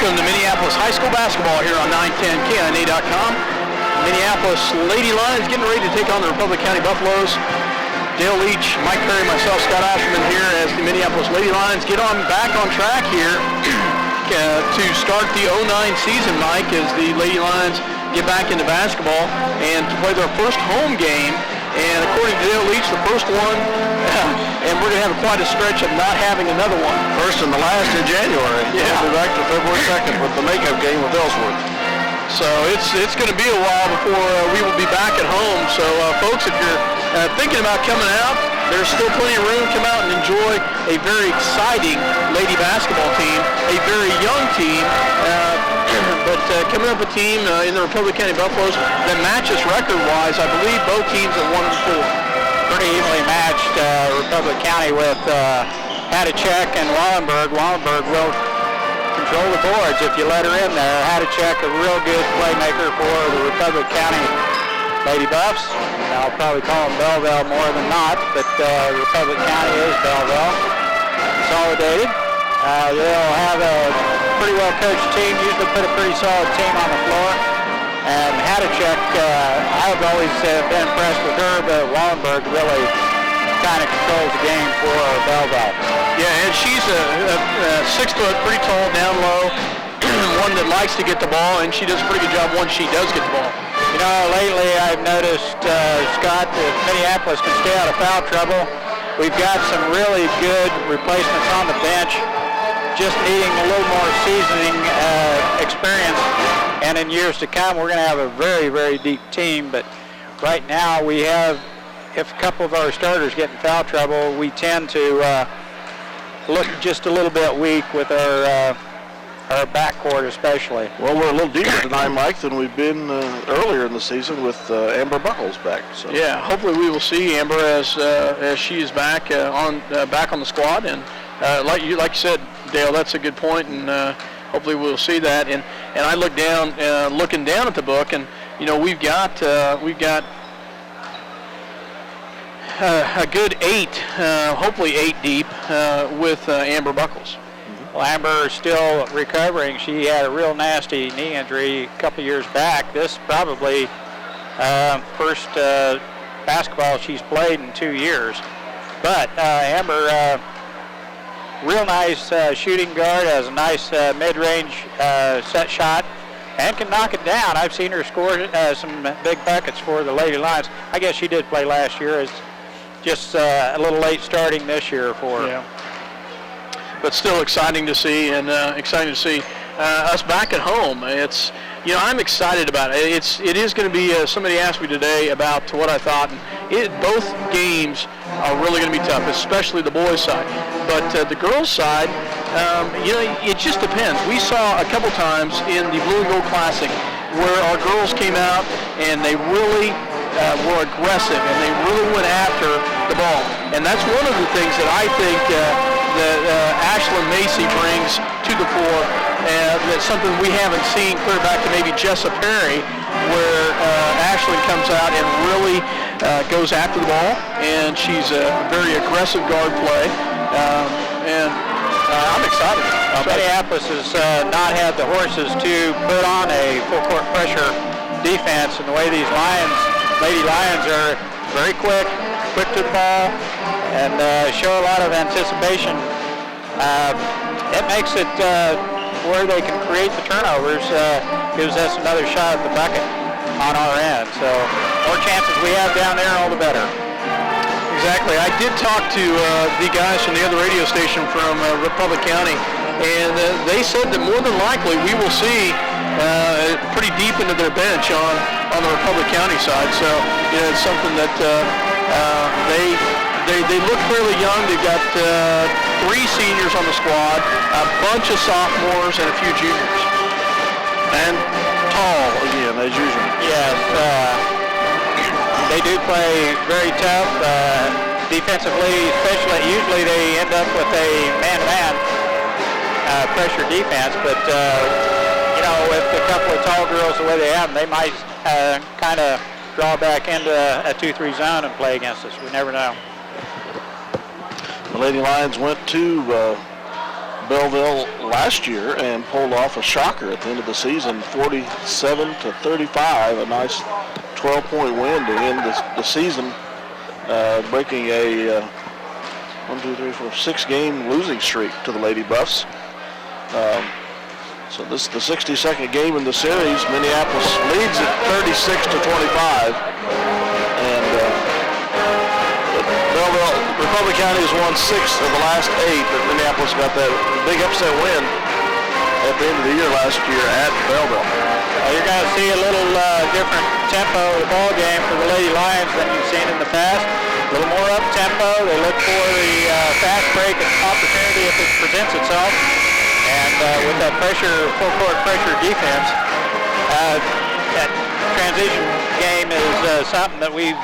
Welcome to Minneapolis High School basketball here on 910KNA.com. Minneapolis Lady Lions getting ready to take on the Republic County Buffaloes. Dale Leach, Mike Perry, myself, Scott Asherman here as the Minneapolis Lady Lions get back on track here to start the 09 season, Mike, as the Lady Lions get back into basketball and to play their first home game. And according to Dale Leach, the first one, and we're going to have quite a stretch of not having another one. First and the last in January. Yeah. We'll be back to February 2nd with the makeup game with Ellsworth. So it's going to be a while before we will be back at home. So folks, if you're thinking about coming out, there's still plenty of room. Come out and enjoy a very exciting lady basketball team, a very young team, but coming up a team in the Republic County Buffaloes that matches record-wise. I believe both teams at 1-4. Pretty evenly matched Republic County with Hadachek and Wallenberg. Wallenberg will control the boards if you let her in there. Hadachek, a real good playmaker for the Republic County Lady Buffs. I'll probably call them Belleville more than not, but Republic County is Belleville. Consolidated. They'll have a pretty well-coached team, usually put a pretty solid team on the floor. And Hadachek, I've always been impressed with her, but Wallenberg really kind of controls the game for Belleville. Yeah, and she's a 6 foot, pretty tall, down low, one that likes to get the ball, and she does a pretty good job once she does get the ball. You know, lately I've noticed, Scott, that Minneapolis can stay out of foul trouble. We've got some really good replacements on the bench, just needing a little more seasoning experience. And in years to come, we're going to have a very, very deep team. But right now we have, if a couple of our starters get in foul trouble, we tend to look just a little bit weak with our backcourt especially. Well, we're a little deeper tonight, Mike, than we've been earlier in the season with Amber Buckles back. So. Yeah, hopefully we will see Amber as she is back back on the squad. And like you said, Dale, that's a good point, and hopefully we'll see that. And I look down, looking down at the book, and you know we've got a good 8, hopefully 8 deep with Amber Buckles. Well, Amber is still recovering. She had a real nasty knee injury a couple years back. This probably first basketball she's played in 2 years. But Amber, real nice shooting guard, has a nice mid-range set shot, and can knock it down. I've seen her score some big buckets for the Lady Lions. I guess she did play last year. It's just a little late starting this year for her. Yeah. But still exciting to see, and exciting to see us back at home. It's, you know, I'm excited about it. It is going to be. Somebody asked me today about what I thought, and both games are really going to be tough, especially the boys' side. But the girls' side, you know, it just depends. We saw a couple times in the Blue and Gold Classic where our girls came out and they really were aggressive and they really went after the ball. And that's one of the things that I think that Ashlyn Macy brings to the fore. That's something we haven't seen clear back to maybe Jessa Perry, where Ashlyn comes out and really goes after the ball, and she's a very aggressive guard play. I'm excited. Minneapolis has not had the horses to put on a full court pressure defense, and the way these Lady Lions are very quick to the ball, and show a lot of anticipation. It makes it where they can create the turnovers, gives us another shot at the bucket on our end. So more chances we have down there, all the better. Exactly. I did talk to the guys from the other radio station from Republic County, and they said that more than likely we will see pretty deep into their bench on the Republic County side. So you know, it's something that they look fairly young. They've got 3 seniors on the squad, a bunch of sophomores, and a few juniors. And tall again, as usual. Yes. They do play very tough defensively, especially. Usually they end up with a man-to-man pressure defense, but you know, with a couple of tall girls the way they have them, they might kind of draw back into a 2-3 zone and play against us. We never know. The Lady Lions went to Belleville last year and pulled off a shocker at the end of the season, 47-35, a nice 12-point win to end the season, breaking a 6-game losing streak to the Lady Buffs. So this is the 62nd game in the series. Minneapolis leads at 36-25, and Belleville, Republic County has won 6 of the last 8, but Minneapolis got that big upset win at the end of the year last year at Belleville. You're going to see a little different tempo of the ball game for the Lady Lions than you've seen in the past. A little more up tempo. They look for the fast break opportunity if it presents itself. And with that full court pressure defense, that transition game is something that we've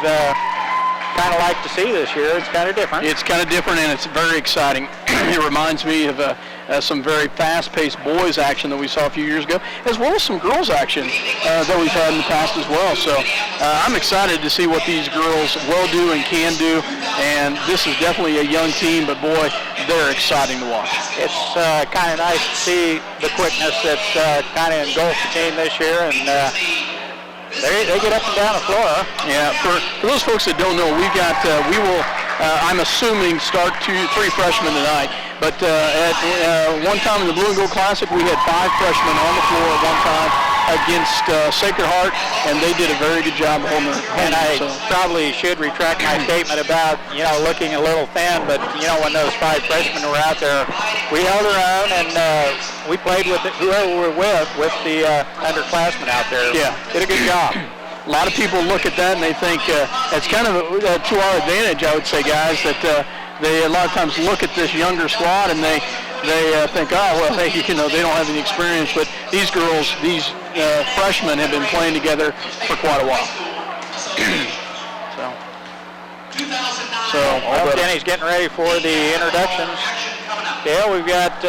kind of like to see this year. It's kind of different. It's kind of different, and it's very exciting. It reminds me of some very fast-paced boys action that we saw a few years ago, as well as some girls action that we've had in the past as well. So I'm excited to see what these girls will do and can do, and this is definitely a young team, but boy, they're exciting to watch. It's kind of nice to see the quickness that's kind of engulfed the team this year, and they get up and down the floor. Yeah, for those folks that don't know, we will, I'm assuming, start 2-3 freshmen tonight. But at one time in the Blue and Gold Classic, we had 5 freshmen on the floor at one time against Sacred Heart, and they did a very good job holding their own. And I probably should retract my statement about, looking a little thin, but, when those 5 freshmen were out there, we held our own, and we played with whoever we were with the underclassmen out there. Yeah. Did a good job. A lot of people look at that and they think it's kind of to our advantage, I would say, guys, that they a lot of times look at this younger squad and they think, oh, well, they don't have any experience. But these girls, these freshmen have been playing together for quite a while. So Denny's getting ready for the introductions. Dale, we've got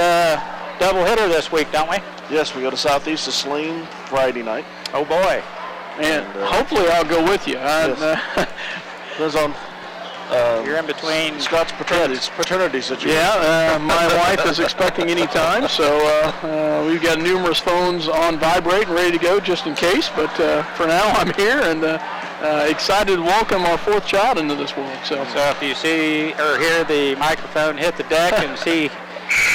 double hitter this week, don't we? Yes, we go to Southeast of Saline Friday night. Oh, boy. And hopefully I'll go with you. Yes. Depends on you're in between Scott's paternity situation. Yeah, my wife is expecting any time, so we've got numerous phones on vibrate and ready to go just in case. But for now, I'm here and excited to welcome our 4th child into this world. So if you see or hear the microphone hit the deck and see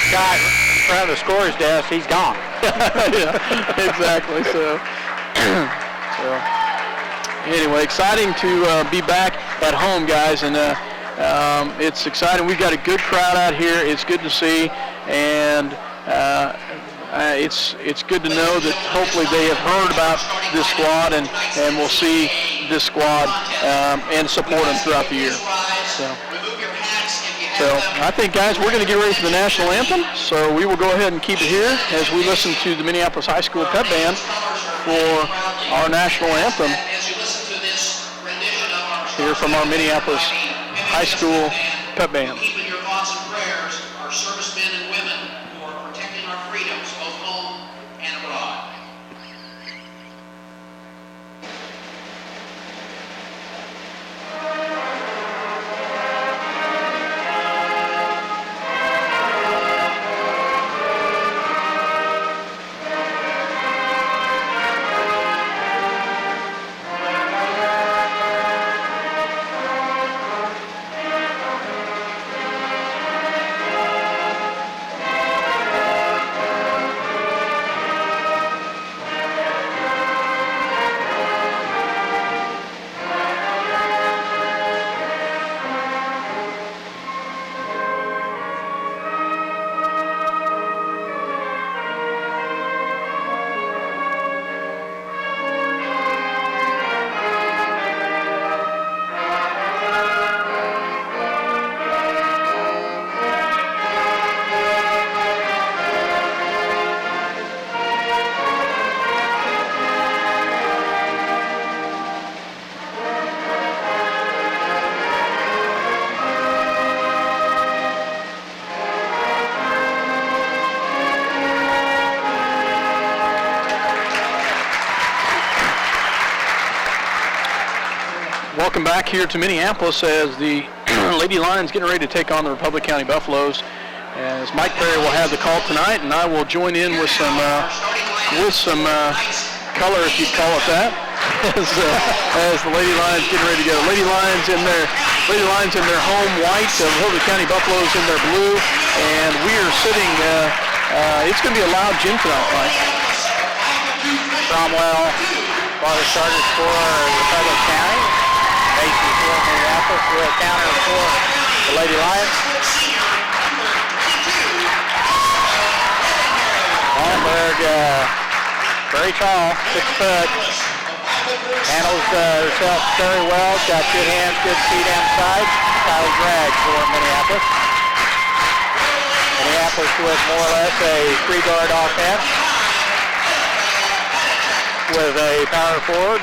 Scott in front of the scorer's desk, he's gone. Yeah, exactly. So anyway, exciting to be back at home, guys, and it's exciting. We've got a good crowd out here. It's good to see, and it's good to know that hopefully they have heard about this squad and will see this squad and support them throughout the year. So I think, guys, we're going to get ready for the national anthem. So we will go ahead and keep it here as we listen to the Minneapolis High School Pep Band for our national anthem here from our Minneapolis High School Pep Band. Keep in your thoughts and prayers our servicemen and women who are protecting our freedoms both home and abroad. Welcome back here to Minneapolis as the Lady Lions getting ready to take on the Republic County Buffaloes. as Mike Perry will have the call tonight, and I will join in with some color, if you'd call it that, as the Lady Lions getting ready to go. Lady Lions in their home white, Republic County Buffaloes in their blue, and we are sitting. It's going to be a loud gym tonight, Mike. Cromwell, while the starters for Republic County. Macy for Minneapolis will counter for the Lady Lions. Wallenberg, very tall, 6 foot. Handles herself very well. Got good hands, good feet inside. Kylie Gregg for Minneapolis. Minneapolis with more or less a 3-guard offense with a power forward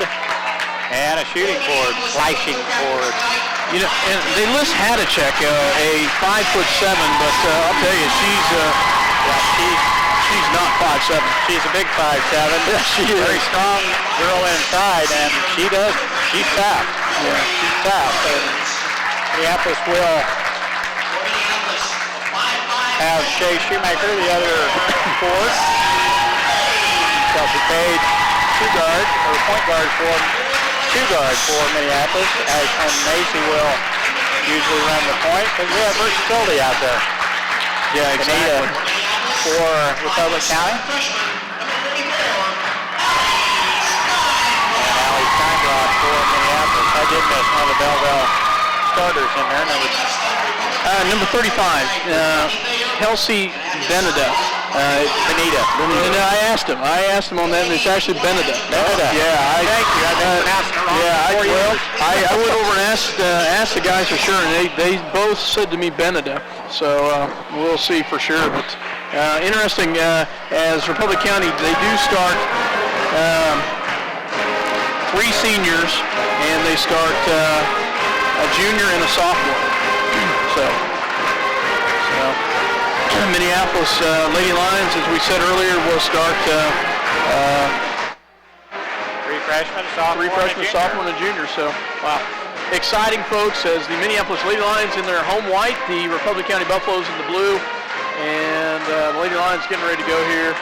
and a shooting forward, flashing forward. You know, and they list Hadachek, a 5'7", but I'll tell you, she's not 5'7". She's a big 5'7". Yeah, she is. Very strong girl inside, and she's tough. Yeah, she's tough. And Minneapolis will have Shay Shoemaker, the other forward. Chelsea Page, point guard for Minneapolis. Ashland Macy will usually run the point because we have versatility out there. Yeah, exactly. For Republic County. And Allie Steinbrock for Minneapolis. I did miss one of the Belleville starters in there. Number 35, Kelsey Beneda. Benita. And I asked him on that, and it's actually Beneda. Yeah, thank you. I pronounced it wrong. I went over and asked the guys for sure, and they both said to me Beneda. So we'll see for sure. But interesting, as Republic County, they do start 3 seniors, and they start a junior and a sophomore. So Minneapolis Lady Lions, as we said earlier, will start 3 freshmen, sophomore, and a junior. So, wow. Exciting, folks, as the Minneapolis Lady Lions in their home white, the Republic County Buffaloes in the blue, and the Lady Lions getting ready to go here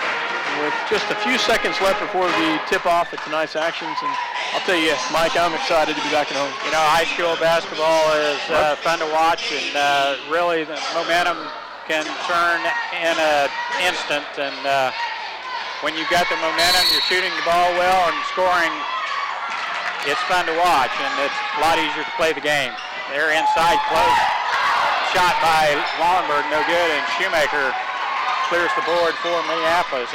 with just a few seconds left before the tip-off of tonight's actions. And I'll tell you, Mike, I'm excited to be back at home. You know, high school basketball is fun to watch, and really the momentum can turn in an instant. And when you've got the momentum, you're shooting the ball well and scoring, it's fun to watch, and it's a lot easier to play the game. They're inside close. Shot by Wallenberg, no good, and Shoemaker clears the board for Minneapolis.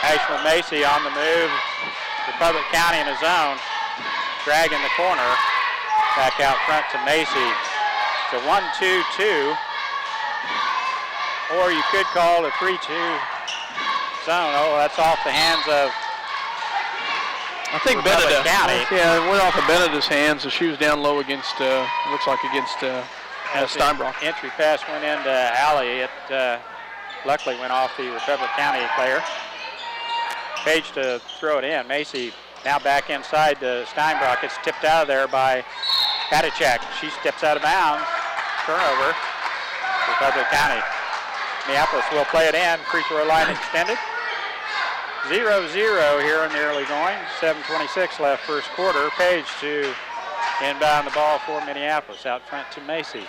Ashland Macy on the move. Republic County in his zone, dragging the corner. Back out front to Macy. It's a 1-2-2. Or you could call it a 3-2 zone. Oh, that's off the hands of I think Beneda. County. Yeah, it went off of Beneda's hands. The shoe's down low against, looks like against Steinbrock. Entry pass went into Alley. It luckily went off the Republic County player. Page to throw it in. Macy now back inside to Steinbrock. It's tipped out of there by Hadachek. She steps out of bounds. Turnover. Republic County. Minneapolis will play it in. Free throw line extended. 0-0 here in the early going. 7:26 left first quarter. Page to inbound the ball for Minneapolis. Out front to Macy.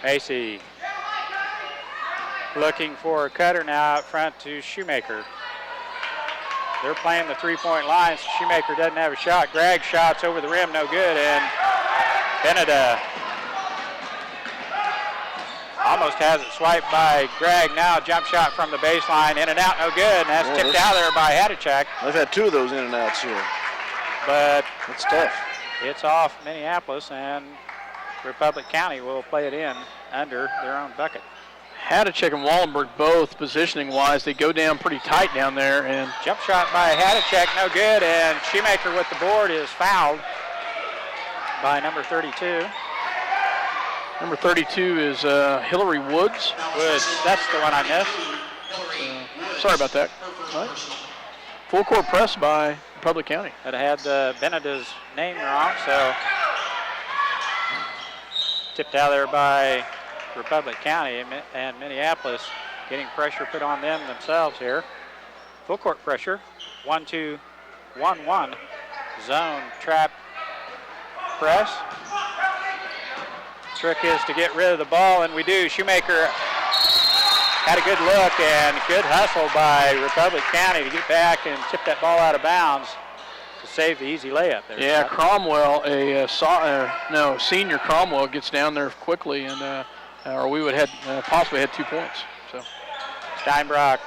Macy looking for a cutter now out front to Shoemaker. They're playing the three-point line, so Shoemaker doesn't have a shot. Gregg shots over the rim, no good, and Beneda almost has it swiped by Gregg. Now jump shot from the baseline, in and out, no good, and that's tipped out there by Hadachek. They've had 2 of those in and outs here. But it's tough. It's off Minneapolis, and Republic County will play it in under their own bucket. Hadachek and Wallenberg both positioning-wise, they go down pretty tight down there. And jump shot by Hadachek, no good, and Shoemaker with the board is fouled by number 32. Number 32 is Hillary Woods. That's the one I missed. Sorry about that. Right. Full court press by Republic County. It had Beneda's name wrong, so tipped out there by Republic County and Minneapolis getting pressure put on them themselves here. Full court pressure. 1-2, 1-1. Zone trap press. Trick is to get rid of the ball, and we do. Shoemaker had a good look and good hustle by Republic County to get back and tip that ball out of bounds to save the easy layup there. Yeah, Cromwell, senior Cromwell gets down there quickly, and or we would have possibly had 2 points. So Steinbrock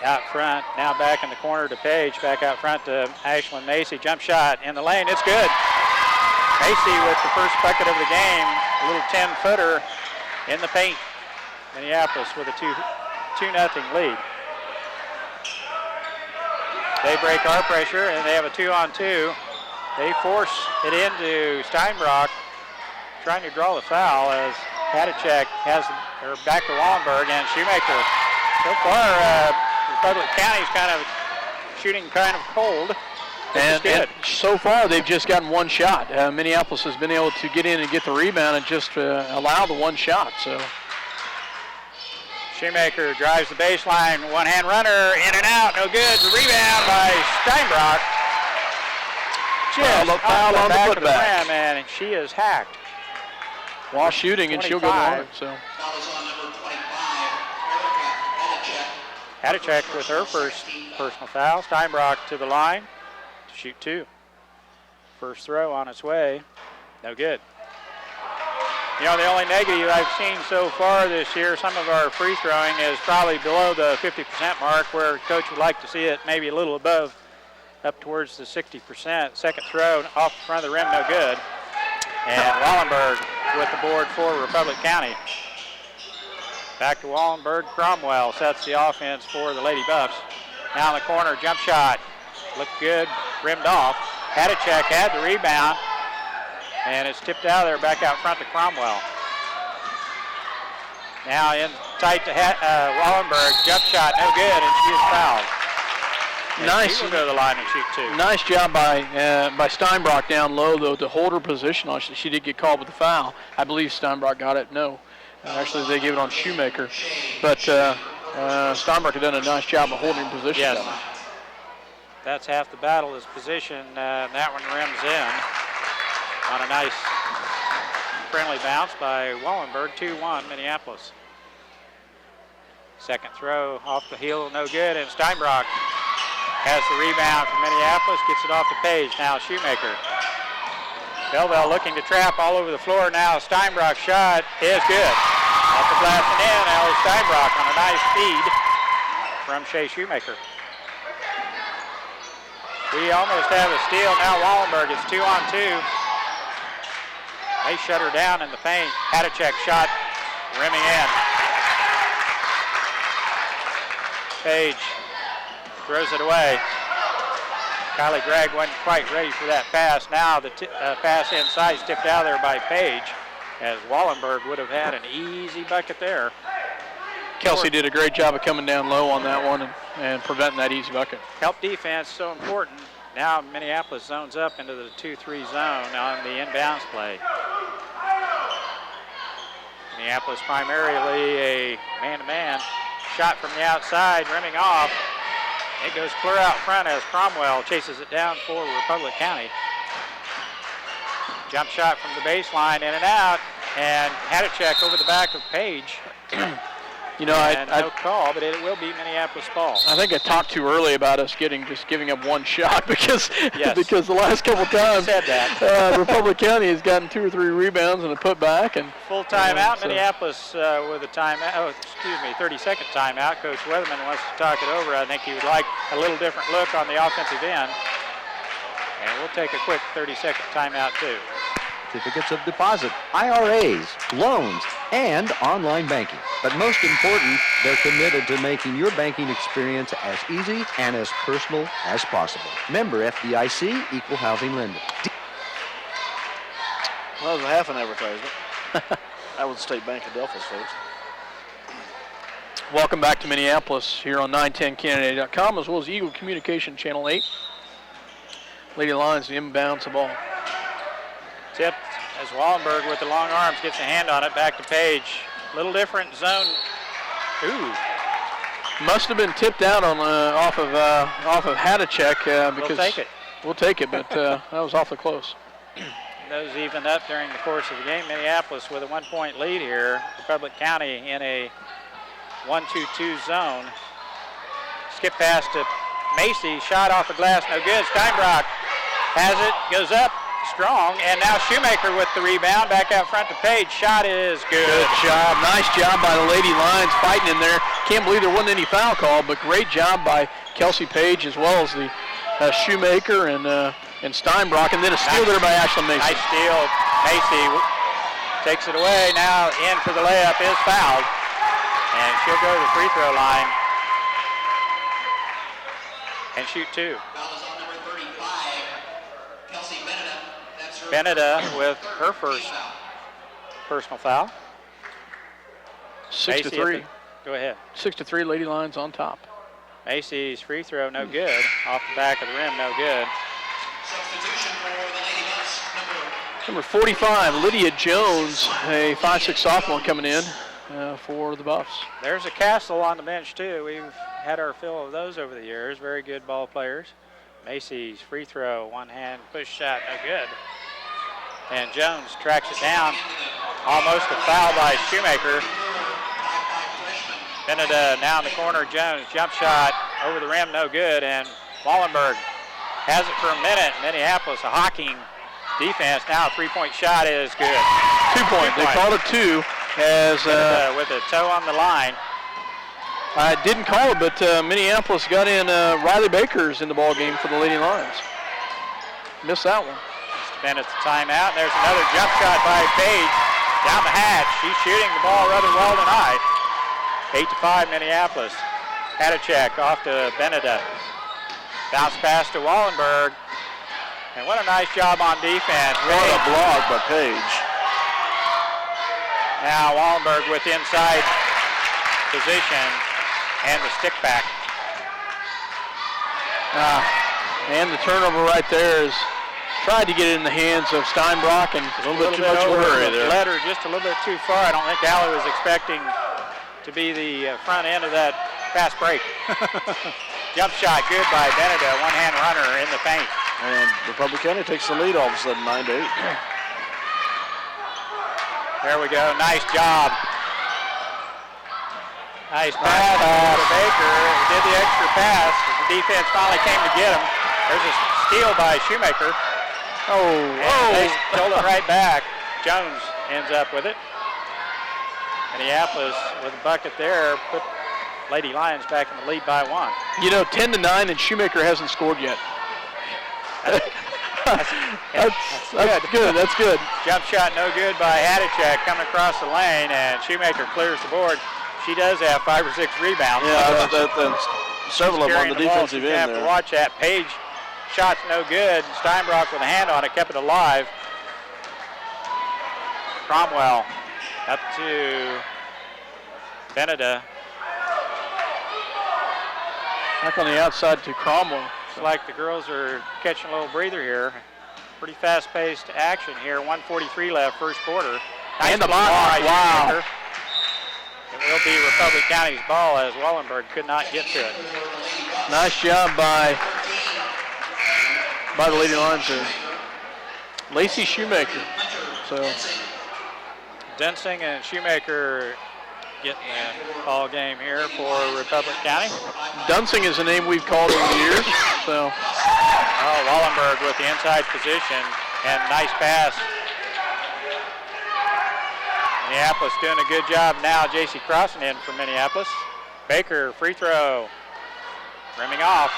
out front, now back in the corner to Page, back out front to Ashlyn Macy. Jump shot in the lane, it's good. Macy with the first bucket of the game, a little 10-footer in the paint. Minneapolis with a 2-0 lead. They break our pressure and they have a 2-on-2. They force it into Steinbrock, trying to draw the foul as Hadacek has her back to Wallenberg and Shoemaker. So far, Republic County's kind of shooting kind of cold. And so far, they've just gotten one shot. Minneapolis has been able to get in and get the rebound and just allow the one shot. So Shoemaker drives the baseline, one-hand runner, in and out, no good. The rebound by Steinbrock. Just foul on the putback. And she is hacked. While shooting, and she'll go to So. Foul is on number 25, Hadacek with her first personal foul. Steinbrock to the line to shoot 2. First throw on its way, no good. You know, the only negative I've seen so far this year, some of our free throwing is probably below the 50% mark, where coach would like to see it maybe a little above, up towards the 60%. Second throw off the front of the rim, no good. And Wallenberg with the board for Republic County. Back to Wallenberg. Cromwell sets the offense for the Lady Buffs. Now in the corner, jump shot. Looked good, rimmed off. Hadacek had the rebound. And it's tipped out of there, back out front to Cromwell. Now in tight to Wallenberg, jump shot, no good, and she is fouled. And nice. She will go to the line and shoot 2. Nice job by Steinbrock down low, though, to hold her position on. She did get called with the foul. I believe Steinbrock got it. No, actually they gave it on Shoemaker, but Steinbrock had done a nice job of holding her position. Yes. That's half the battle is position. And that one rims in on a nice friendly bounce by Wallenberg. 2-1 Minneapolis. Second throw off the heel, no good, and Steinbrock has the rebound from Minneapolis, gets it off to Page. Now Shoemaker. Belleville looking to trap all over the floor now. Steinbrock's shot is good. Off the glass and in, Ellie Steinbrock on a nice feed from Shea Shoemaker. We almost have a steal. Now Wallenberg is 2-on-2. They shut her down in the paint. Hadacek shot, rimming in. Page throws it away. Kylie Gregg wasn't quite ready for that pass. Now the pass inside is tipped out there by Page, as Wallenberg would have had an easy bucket there. Kelsey did a great job of coming down low on that one and preventing that easy bucket. Help defense so important. Now Minneapolis zones up into the 2-3 zone on the inbounds play. Minneapolis primarily a man-to-man. Shot from the outside, rimming off. It goes clear out front as Cromwell chases it down for Republic County. Jump shot from the baseline, in and out, and Hadacek over the back of Page. You know, no call, but it will be Minneapolis ball. I think I talked too early about us just giving up one shot because yes. because the last couple times said that. Republic County has gotten 2 or 3 rebounds and a putback and full timeout. Minneapolis with a timeout. 30-second timeout. Coach Weatherman wants to talk it over. I think he would like a little different look on the offensive end, and we'll take a quick 30-second timeout too. Certificates of deposit, IRAs, loans, and online banking. But most important, they're committed to making your banking experience as easy and as personal as possible. Member FDIC, Equal Housing Lender. Well, that was a half an advertisement. That was State Bank of Delphos, folks. Welcome back to Minneapolis here on 910canada.com as well as Eagle Communication Channel 8. Lady Lions inbounds the ball. Tipped as Wallenberg with the long arms gets a hand on it. Back to Page. Little different zone. Ooh. Must have been tipped out on off of Hadacek because We'll take it. We'll take it, but that was awfully close. Those evened up during the course of the game. Minneapolis with a 1-point lead here. Republic County in a 1-2-2 zone. Skip pass to Macy, shot off the glass, no good. Steinbrock has it, goes up, strong, and now Shoemaker with the rebound, back out front to Page. Shot is good. Good job, nice job by the Lady Lions fighting in there. Can't believe there wasn't any foul call, but great job by Kelsey Page as well as the Shoemaker and Steinbrock, and then a steal there by Ashlyn Macy. Nice steal. Macy takes it away. Now in for the layup is fouled, and she'll go to the free throw line and shoot two. Foul is on number 35, Kelsey Beneda. That's her Beneda with her first personal foul. 6 to Macy 3. Go ahead. 6 to 3. Lady Lions on top. Macy's free throw, no good. Off the back of the rim, no good. substitution for the Lady Bucks, Number 45, Lydia Jones, a 5'6" sophomore coming in for the Buffs. There's a Castle on the bench too. We've had our fill of those over the years. Very good ball players. Macy's free throw, one hand push shot, no good. And Jones tracks it down. Almost a foul by Shoemaker. Beneda now in the corner. Jones jump shot over the rim, no good. And Wallenberg has it for a minute. Minneapolis, a hawking defense. Now a three-point shot is good. 2 point. They called it 2 as with a toe on the line. I didn't call it, but Minneapolis got in Riley Bakers in the ball game for the Lady Lions. Missed that one. Just Bennett's timeout. There's another jump shot by Page down the hatch. She's shooting the ball rather well tonight. 8-5 Minneapolis. Hadacek off to Beneda. Bounce pass to Wallenberg. And what a nice job on defense. What a block by Page. Now Wallenberg with inside position and the stick back. And the turnover right there is tried to get it in the hands of Steinbrock and a little bit too much of a hurry there. Led her just a little bit too far. I don't think Allie was expecting to be the front end of that fast break. Jump shot good by Beneda, one-hand runner in the paint. And Republic County takes the lead all of a sudden, 9-8. There we go, nice job. Nice pass to Baker, did the extra pass. The defense finally came to get him. There's a steal by Shoemaker. And they pulled it right back. Jones ends up with it. Minneapolis with a bucket there, put Lady Lions back in the lead by 1. You know, 10-9, and Shoemaker hasn't scored yet. That's good. That's good. Jump shot no good by Hadacek coming across the lane, and Shoemaker clears the board. She does have 5 or 6 rebounds. Yeah, that's several of them on the defensive end have there. to watch that. Page shot's no good. Steinbrock with a hand on it kept it alive. Cromwell up to Beneda. Back on the outside to Cromwell. Looks like the girls are catching a little breather here. Pretty fast-paced action here. 1:43 left, first quarter. Nice And the block. Wow. Shoemaker. It will be Republic County's ball as Wallenberg could not get to it. Nice job by the Lady Lions there. Lacey Shoemaker. So Densing and Shoemaker getting the ball game here for Republic County. Dunsing is a name we've called over the years. So Wallenberg with the inside position and nice pass. Minneapolis doing a good job now. J.C. crossing in for Minneapolis. Baker, free throw. Rimming off.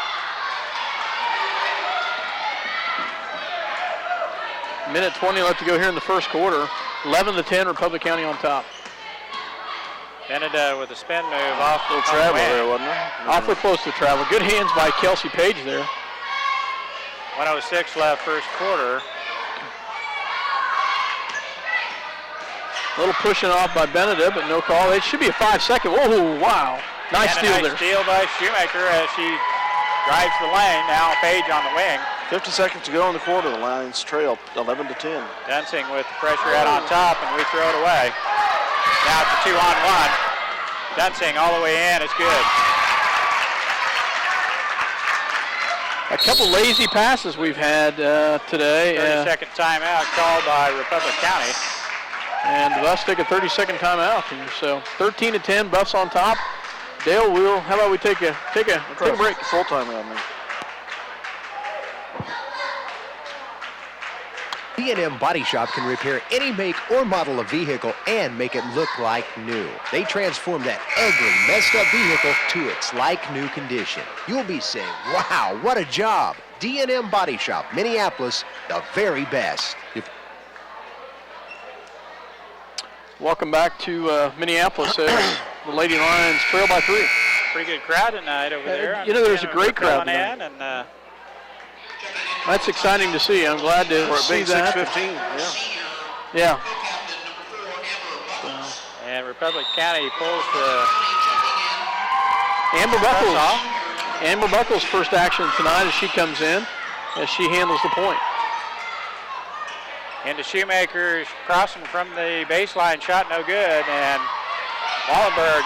minute 20 left to go here in the first quarter. 11-10, Republic County on top. Beneda with a spin move off the travel there, wasn't it? Awfully close to travel. Good hands by Kelsey Page there. 1:06 left first quarter. A little pushing off by Beneda, but no call. It should be a 5-second. Whoa, wow. Nice steal there. Nice steal by Shoemaker as she drives the lane. Now Page on the wing. 50 seconds to go in the quarter. The Lions trail 11-10. Dunsing with the pressure out on top, and we throw it away. Now it's a 2-on-1. Dunsing all the way in. It's good. A couple lazy passes we've had today. 30-second timeout called by Republic County. And the Buffs take a 30-second timeout here. So 13-10, Buffs on top. Dale, how about we take a break? Full timeout, man. B&M Body Shop can repair any make or model of vehicle and make it look like new. They transform that ugly, messed up vehicle to its like-new condition. You'll be saying, wow, what a job. D&M Body Shop, Minneapolis, the very best. Welcome back to Minneapolis. The Lady Lions trail by 3. Pretty good crowd tonight over there. There's a great crowd tonight. And, that's exciting to see. I'm glad to see that. 6:15. Yeah. And Republic County pulls the Amber Buckles' first action tonight as she comes in, as she handles the point. Into Shoemaker, crossing from the baseline, shot no good, and Wallenberg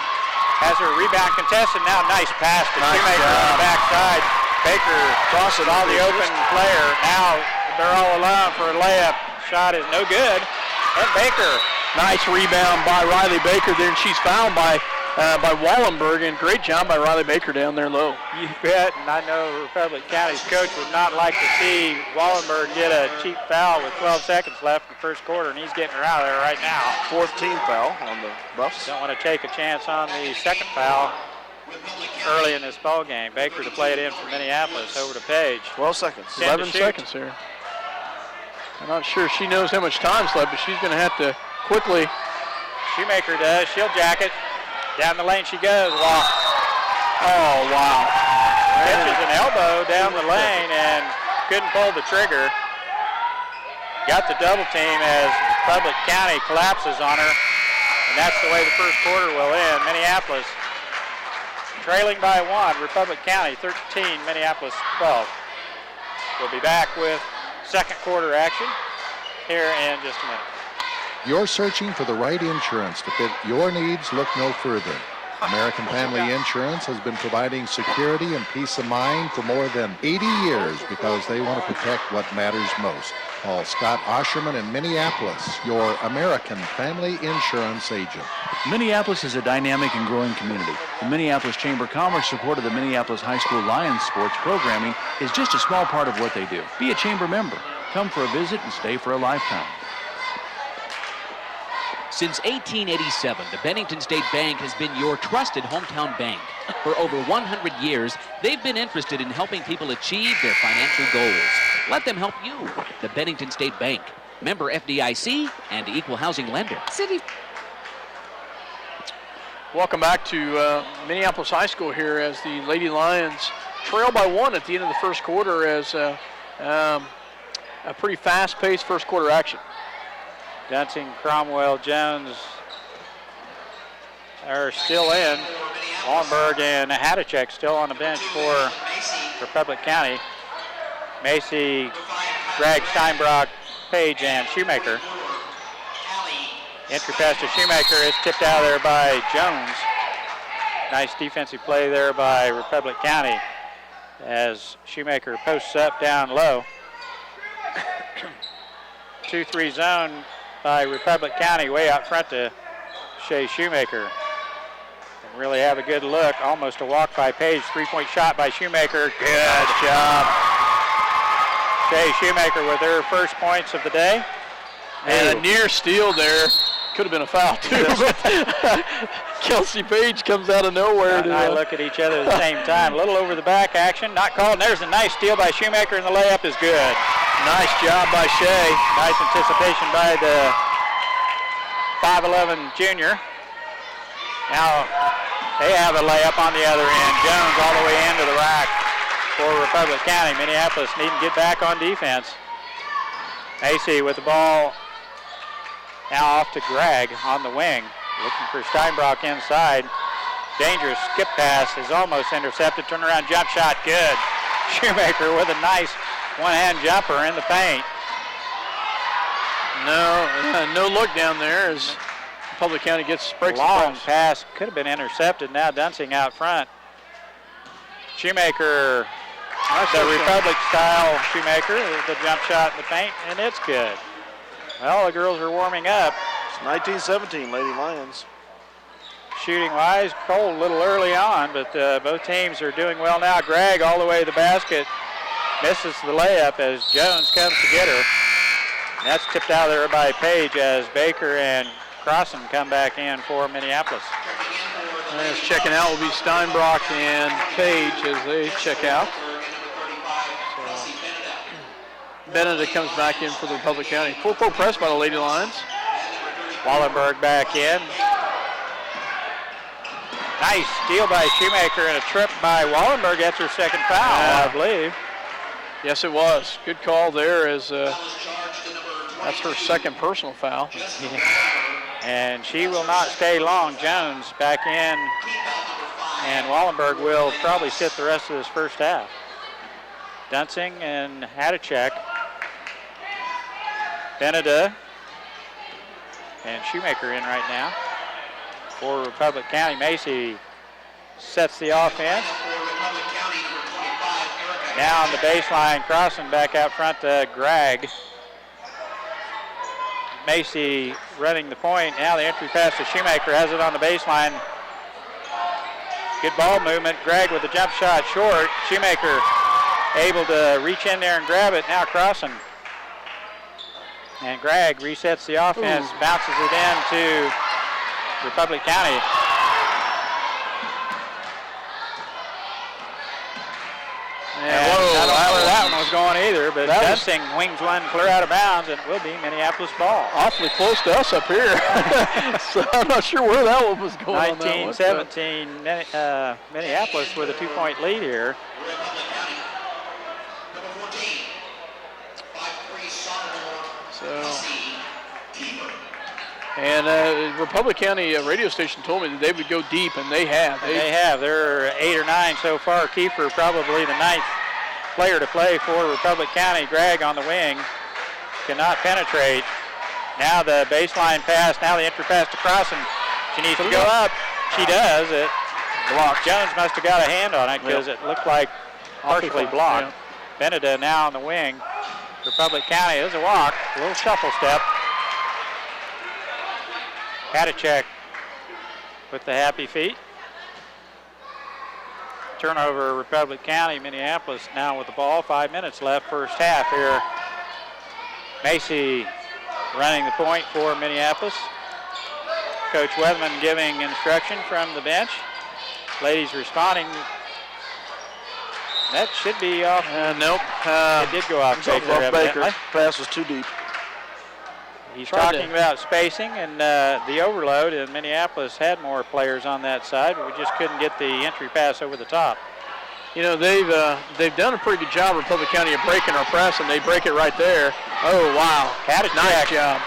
has her rebound contested. Now nice pass to Shoemaker on the backside. Baker crosses all the open player. Now they're all alone for a layup. Shot is no good. And Baker. Nice rebound by Riley Baker there, and she's fouled by Wallenberg, and great job by Riley Baker down there low. You bet, and I know Republic County's coach would not like to see Wallenberg get a cheap foul with 12 seconds left in the first quarter, and he's getting her out of there right now. 14th foul on the Buffs. Don't want to take a chance on the second foul early in this ball game. Baker to play it in for Minneapolis over to Page. 12 seconds. 11 seconds here. I'm not sure she knows how much time's left, but she's going to have to quickly. Shoemaker does. She'll jack it. Down the lane she goes. Walk. Oh, wow. Catches an elbow down the lane and couldn't pull the trigger. Got the double team as Republic County collapses on her. And that's the way the first quarter will end. Minneapolis trailing by 1. Republic County 13, Minneapolis 12. We'll be back with second quarter action here in just a minute. You're searching for the right insurance to fit your needs? Look no further. American Family Insurance has been providing security and peace of mind for more than 80 years because they want to protect what matters most. Call Scott Osherman in Minneapolis, your American Family Insurance agent. Minneapolis is a dynamic and growing community. The Minneapolis Chamber of Commerce support of the Minneapolis High School Lions sports programming is just a small part of what they do. Be a chamber member. Come for a visit and stay for a lifetime. Since 1887, the Bennington State Bank has been your trusted hometown bank. For over 100 years, they've been interested in helping people achieve their financial goals. Let them help you. The Bennington State Bank, member FDIC and equal housing lender. Welcome back to Minneapolis High School here as the Lady Lions trail by 1 at the end of the first quarter as a pretty fast-paced first quarter action. Dunsing, Cromwell, Jones are still in. Wallenberg and Hadachek still on the bench for Republic County. Macy, Greg, Steinbrock, Page, and Shoemaker. Entry pass to Shoemaker is tipped out of there by Jones. Nice defensive play there by Republic County as Shoemaker posts up down low. 2-3 zone by Republic County way out front to Shea Shoemaker. And really have a good look. Almost a walk by Page. 3-point shot by Shoemaker. Good job. Shea Shoemaker with her first points of the day. And a near steal there. Could have been a foul too. Kelsey Page comes out of nowhere. And I look at each other at the same time. A little over the back action. Not called. And there's a nice steal by Shoemaker and the layup is good. Nice job by Shea. Nice anticipation by the 5'11 junior. Now they have a layup on the other end. Jones all the way into the rack for Republic County. Minneapolis needing to get back on defense. Macy with the ball now off to Gregg on the wing. Looking for Steinbrock inside. Dangerous skip pass is almost intercepted. Turnaround jump shot, good. Shoemaker with a nice one-hand jumper in the paint. No look down there as Republic County breaks long across. pass could have been intercepted. Now Dunsing out front. Shoemaker, the Republic-style Shoemaker, the jump shot in the paint, and it's good. Well, the girls are warming up. It's 19-17, Lady Lions. Shooting-wise, cold a little early on, but both teams are doing well now. Gregg all the way to the basket. Misses the layup as Jones comes to get her. And that's tipped out of there by Page as Baker and Crossan come back in for Minneapolis. As checking out will be Steinbrock and Page as they check out. So, Benedict comes back in for the Republic County. Full court press by the Lady Lions. Wallenberg back in. Nice steal by Shoemaker and a trip by Wallenberg. That's her second foul, I believe. Yes, it was. Good call there as that's her second personal foul. And she will not stay long. Jones back in, and Wallenberg will probably sit the rest of this first half. Dunsing and Hadacek. Beneda and Shoemaker in right now. For Republic County, Macy sets the offense. Now on the baseline, Crossan back out front to Gregg. Macy running the point. Now the entry pass to Shoemaker, has it on the baseline. Good ball movement. Gregg with the jump shot short. Shoemaker able to reach in there and grab it. Now Crossan. And Gregg resets the offense, bounces it in to Republic County. And I don't know where that one was going either, but Dunsing wings one clear out of bounds, and it will be Minneapolis ball. Awfully close to us up here. So I'm not sure where that one was going. 19-17, Minneapolis with a 2-point lead here. And Republic County radio station told me that they would go deep, and they have. They have. They're 8 or 9 so far. Kiefer probably the 9th player to play for Republic County. Gregg on the wing cannot penetrate. Now the baseline pass. Now the entry pass to Crossan. She needs to go up. She does. It blocked. Jones must have got a hand on it because it looked like partially blocked. Yeah. Beneda now on the wing. Republic County. There's a walk. A little shuffle step. Hadacek with the happy feet. Turnover, Republic County. Minneapolis now with the ball. 5 minutes left, first half here. Macy running the point for Minneapolis. Coach Weatherman giving instruction from the bench. Ladies responding. That should be off. Nope. It did go off Baker. Pass was too deep. He's talking about spacing and the overload, and Minneapolis had more players on that side, but we just couldn't get the entry pass over the top. You know, they've done a pretty good job, Republic County, of breaking our press, and they break it right there. Oh, wow. Nice job.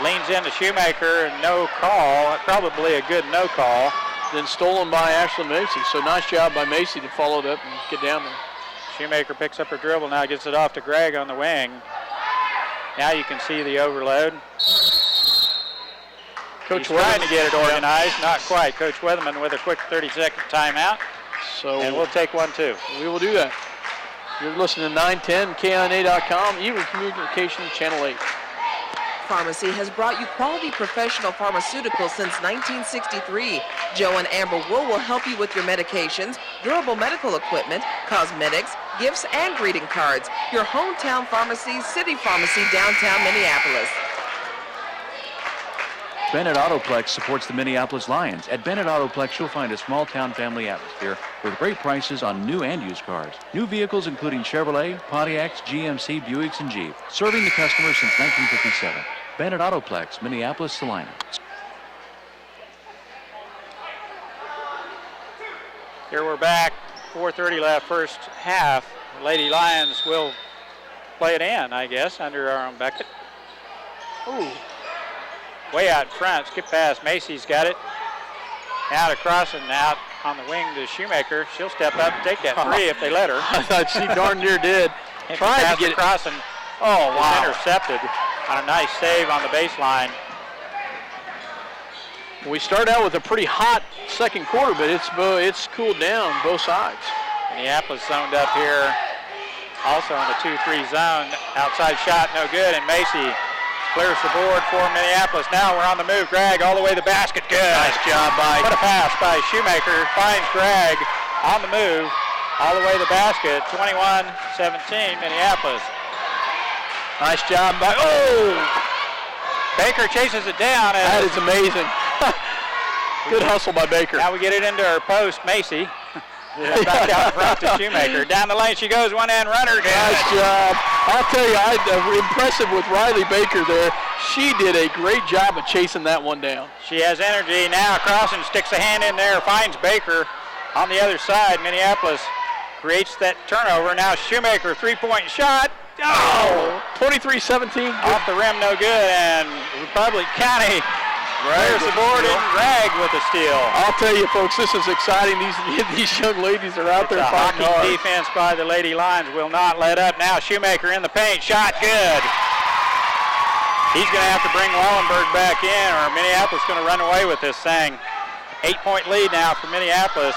Leans into Shoemaker, and no call, probably a good no call. Then stolen by Ashley Macy, so nice job by Macy to follow it up and get down there. Shoemaker picks up her dribble, now gets it off to Gregg on the wing. Now you can see the overload. Coach trying to get it organized, not quite. Coach Weatherman with a quick 30-second timeout. So and we'll take one too. We will do that. You're listening to 910KINA.com, even Communication Channel 8. Pharmacy has brought you quality professional pharmaceuticals since 1963. Joe and Amber Wool will help you with your medications, durable medical equipment, cosmetics, gifts, and greeting cards. Your hometown pharmacy, City Pharmacy, downtown Minneapolis. Bennett Autoplex supports the Minneapolis Lions. At Bennett Autoplex, you'll find a small-town family atmosphere with great prices on new and used cars. New vehicles including Chevrolet, Pontiacs, GMC, Buicks, and Jeep. Serving the customer since 1957. Bennett Autoplex, Minneapolis, Salina. Here we're back. 4:30 left, first half. Lady Lions will play it in, I guess, under our own Beckett. Ooh. Way out front, skip pass. Macy's got it. Out across and out on the wing to Shoemaker. She'll step up and take that three if they let her. I thought she darn near did. Trying to get across and intercepted on a nice save on the baseline. We started out with a pretty hot second quarter, but it's cooled down both sides. Minneapolis zoned up here, also in the 2-3 zone. Outside shot, no good, and Macy clears the board for Minneapolis. Now we're on the move. Greg all the way to the basket. Good. Nice job by. What a pass by Shoemaker. Finds Greg on the move, all the way to the basket. 21-17, Minneapolis. Nice job by. Oh! Baker chases it down. That is amazing. Good hustle by Baker. Now we get it into our post, Macy. Back out front to Shoemaker. Down the lane she goes, one-hand runner. Nice job. I'll tell you, impressive with Riley Baker there. She did a great job of chasing that one down. She has energy. Now crossing, sticks a hand in there, finds Baker on the other side. Minneapolis creates that turnover. Now Shoemaker, three-point shot. Oh! 23-17. Off the rim, no good. And Republic County clears the board and Rag with a steal. I'll tell you, folks, this is exciting. These young ladies are out there fighting hard. Defense by the Lady Lions will not let up. Now Shoemaker in the paint. Shot good. He's going to have to bring Wallenberg back in, or Minneapolis going to run away with this thing. 8-point lead now for Minneapolis.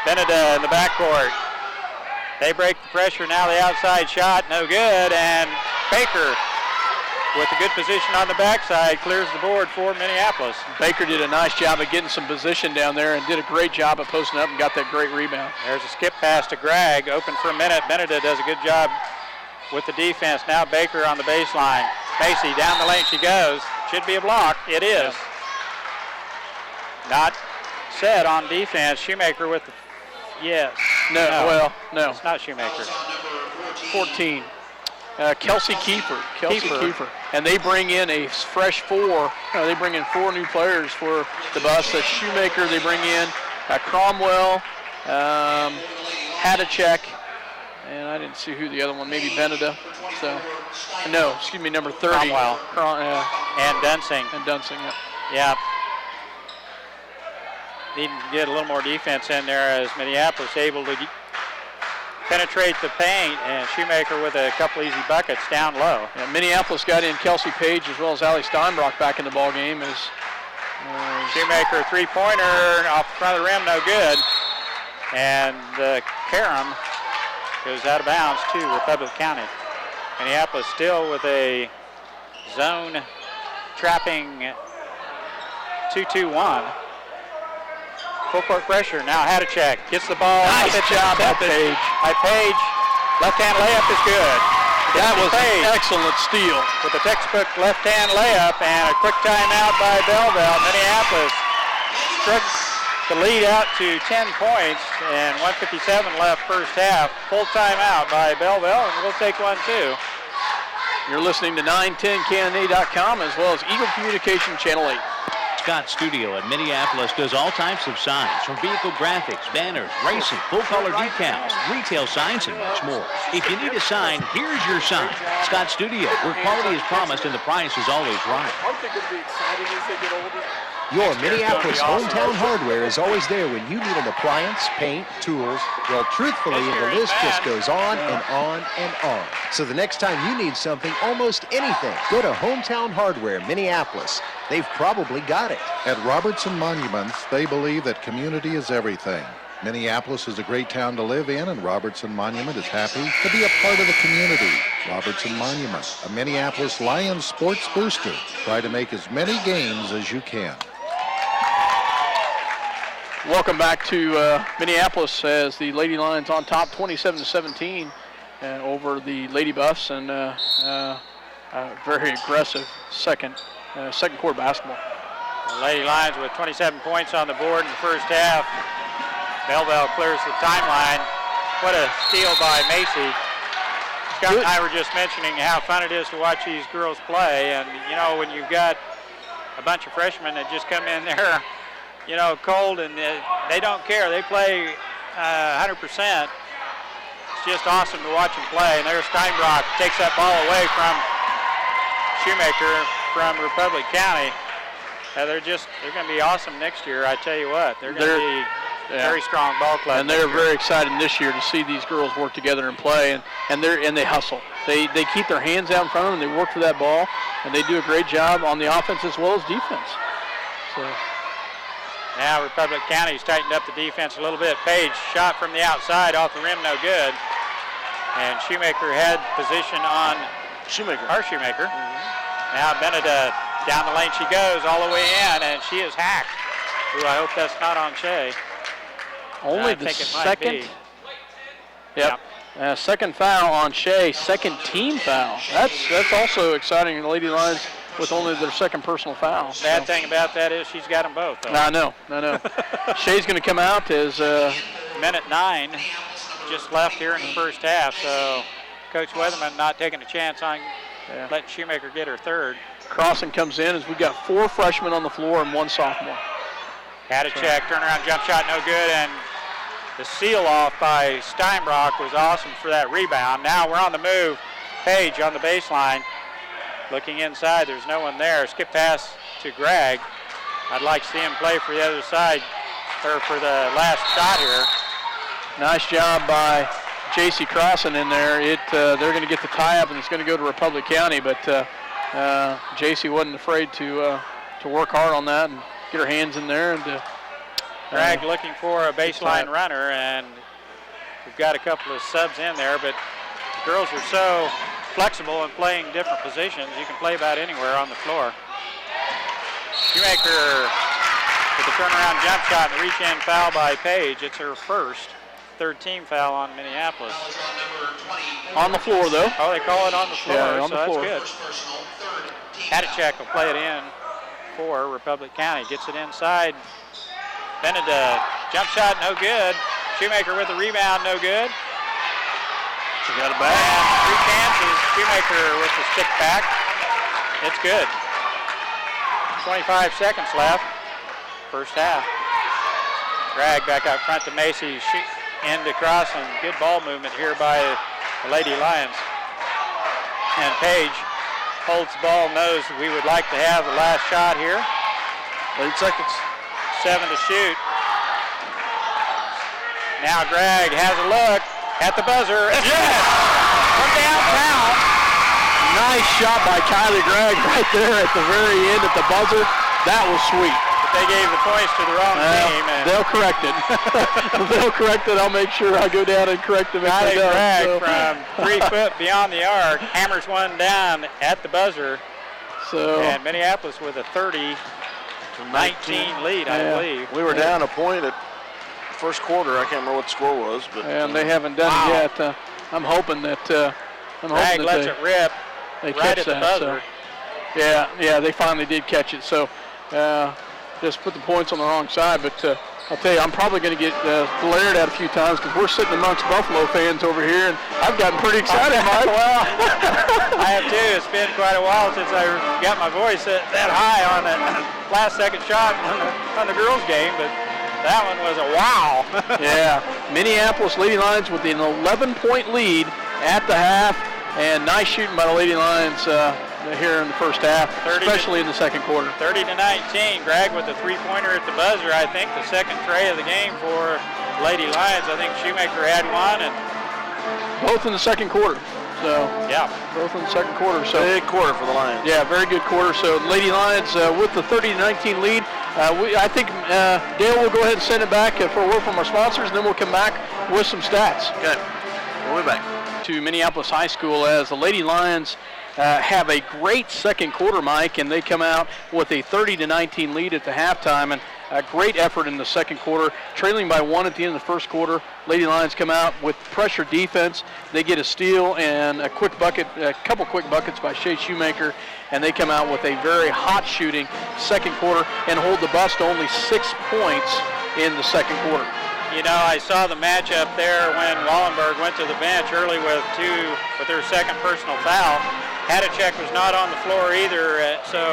Beneda in the backcourt. They break the pressure. Now the outside shot, no good. And Baker, with a good position on the backside, clears the board for Minneapolis. Baker did a nice job of getting some position down there and did a great job of posting up and got that great rebound. There's a skip pass to Gregg, open for a minute. Beneda does a good job with the defense. Now Baker on the baseline. Macy, down the lane she goes. Should be a block. It is. Not set on defense. Shoemaker with the, yes. No. It's not Shoemaker. 14. Kelsey Kiefer. And they bring in a fresh four. They bring in 4 new players for the bus. That's Shoemaker. They bring in Cromwell, Hadacek, and I didn't see who the other one, maybe Beneda. Number 30. Cromwell. And Dunsing. Yeah. Need to get a little more defense in there as Minneapolis able to penetrate the paint, and Shoemaker with a couple easy buckets down low. Yeah, Minneapolis got in Kelsey Page as well as Allie Steinbrock back in the ball game. Shoemaker three-pointer off the front of the rim, no good. And Karam goes out of bounds to Republic County. Minneapolis still with a zone trapping 2-2-1. Full court pressure. Now Hadacek gets the ball. Nice job by Page. Page. Left-hand layup is good. That was Page an excellent steal. with a textbook left-hand layup and a quick timeout by Belleville. Minneapolis struck the lead out to 10 points and 1:57 left first half. Full timeout by Belleville, and we'll take one too. You're listening to 910KNA.com as well as Eagle Communication Channel 8. Scott Studio in Minneapolis does all types of signs, from vehicle graphics, banners, racing, full-color decals, retail signs, and much more. If you need a sign, here's your sign. Scott Studio, where quality is promised and the price is always right. Aren't they going to be exciting as they get older? Your Minneapolis hometown hardware is always there when you need an appliance, paint, tools. Well, truthfully, the list just goes on and on and on. So the next time you need something, almost anything, go to Hometown Hardware, Minneapolis. They've probably got it. At Robertson Monuments, they believe that community is everything. Minneapolis is a great town to live in, and Robertson Monument is happy to be a part of the community. Robertson Monument, a Minneapolis Lions sports booster. Try to make as many games as you can. Welcome back to Minneapolis as the Lady Lions on top 27-17 over the Lady Buffs, and very aggressive second quarter basketball. The Lady Lions with 27 points on the board in the first half. Belleville clears the timeline. What a steal by Macy. Scott and I were just mentioning how fun it is to watch these girls play, and you know, when you've got a bunch of freshmen that just come in there, you know, cold, and they don't care. They play 100%. It's just awesome to watch them play. And there's Steinbrock, takes that ball away from Shoemaker from Republic County. They're going to be awesome next year. I tell you what, they're going to be a very strong ball club. And they're very excited this year to see these girls work together and play, and they hustle. They keep their hands out in front of them. They work for that ball, and they do a great job on the offense as well as defense. So. Now Republic County's tightened up the defense a little bit. Page shot from the outside off the rim, no good. And Shoemaker had position on our Shoemaker. Now Benedict down the lane she goes, all the way in, and she is hacked. Ooh, I hope that's not on Shea. Only the second. Yep. Second foul on Shea, second team foul. That's also exciting. The Lady Lions with only their second personal foul. Bad thing about that is she's got them both, though. I know. Shea's going to come out as... minute 9 just left here in the first half, so Coach Weatherman not taking a chance on letting Shoemaker get her third. Crossing comes in as we've got 4 freshmen on the floor and 1 sophomore. Had a check, turnaround jump shot, no good, and the seal off by Steinbrock was awesome for that rebound. Now we're on the move. Page on the baseline. Looking inside, there's no one there. Skip pass to Gregg. I'd like to see him play for the other side, or for the last shot here. Nice job by J.C. Crossan in there. They're going to get the tie-up, and it's going to go to Republic County, but J.C. wasn't afraid to work hard on that and get her hands in there. And Gregg looking for a baseline runner, and we've got a couple of subs in there, but the girls are so flexible and playing different positions. You can play about anywhere on the floor. Shoemaker with the turnaround jump shot and the reach-in foul by Page. It's her first, third team foul on Minneapolis. On the floor, though. Oh, they call it on the floor, on the floor. That's good. Hadachek will play it in for Republic County. Gets it inside. Benedict, jump shot, no good. Shoemaker with the rebound, no good. She got it back. And 3 chances. Shoemaker with the stick back. It's good. 25 seconds left. First half. Drag back out front to Macy. End across, and good ball movement here by the Lady Lions. And Page holds the ball, knows we would like to have the last shot here. 8 seconds. 7 to shoot. Now Gregg has a look at the buzzer. Yes! From downtown. Nice shot by Kylie Gregg right there at the very end at the buzzer. That was sweet. But they gave the points to the wrong team. And they'll correct it. They'll correct it. I'll make sure I go down and correct them. Kylie Gregg from 3 foot beyond the arc hammers one down at the buzzer. So and Minneapolis with a 30-19 lead, I believe. We were down a point at first quarter. I can't remember what the score was, but and they haven't done it yet. I'm hoping that Gregg lets it rip they right catch at the that. buzzer. So, yeah, they finally did catch it. So just put the points on the wrong side. But I'll tell you, I'm probably going to get glared at a few times because we're sitting amongst Buffalo fans over here, and I've gotten pretty excited, Mike. Well, I have too. It's been quite a while since I got my voice that high on that last second shot on the girls' game, but that one was a wow. Yeah, Minneapolis Lady Lions with an 11-point lead at the half, and nice shooting by the Lady Lions here in the first half, especially in the second quarter. 30-19. Gregg with the 3-pointer at the buzzer. I think the second tray of the game for Lady Lions. I think Shoemaker had one, and both in the second quarter. So yeah, both in the second quarter. So big quarter for the Lions. Yeah, very good quarter. So Lady Lions with the 30-19 lead. I think Dale will go ahead and send it back for a word from our sponsors, and then we'll come back with some stats. Okay, we'll be back to Minneapolis High School as the Lady Lions have a great second quarter, Mike, and they come out with a 30-19 lead at the halftime, and a great effort in the second quarter, trailing by 1 at the end of the first quarter. Lady Lions come out with pressure defense. They get a steal and a couple quick buckets by Shea Shoemaker, and they come out with a very hot shooting second quarter and hold the bus to only 6 points in the second quarter. You know, I saw the matchup there when Wallenberg went to the bench early with their second personal foul. Hadachek was not on the floor either, so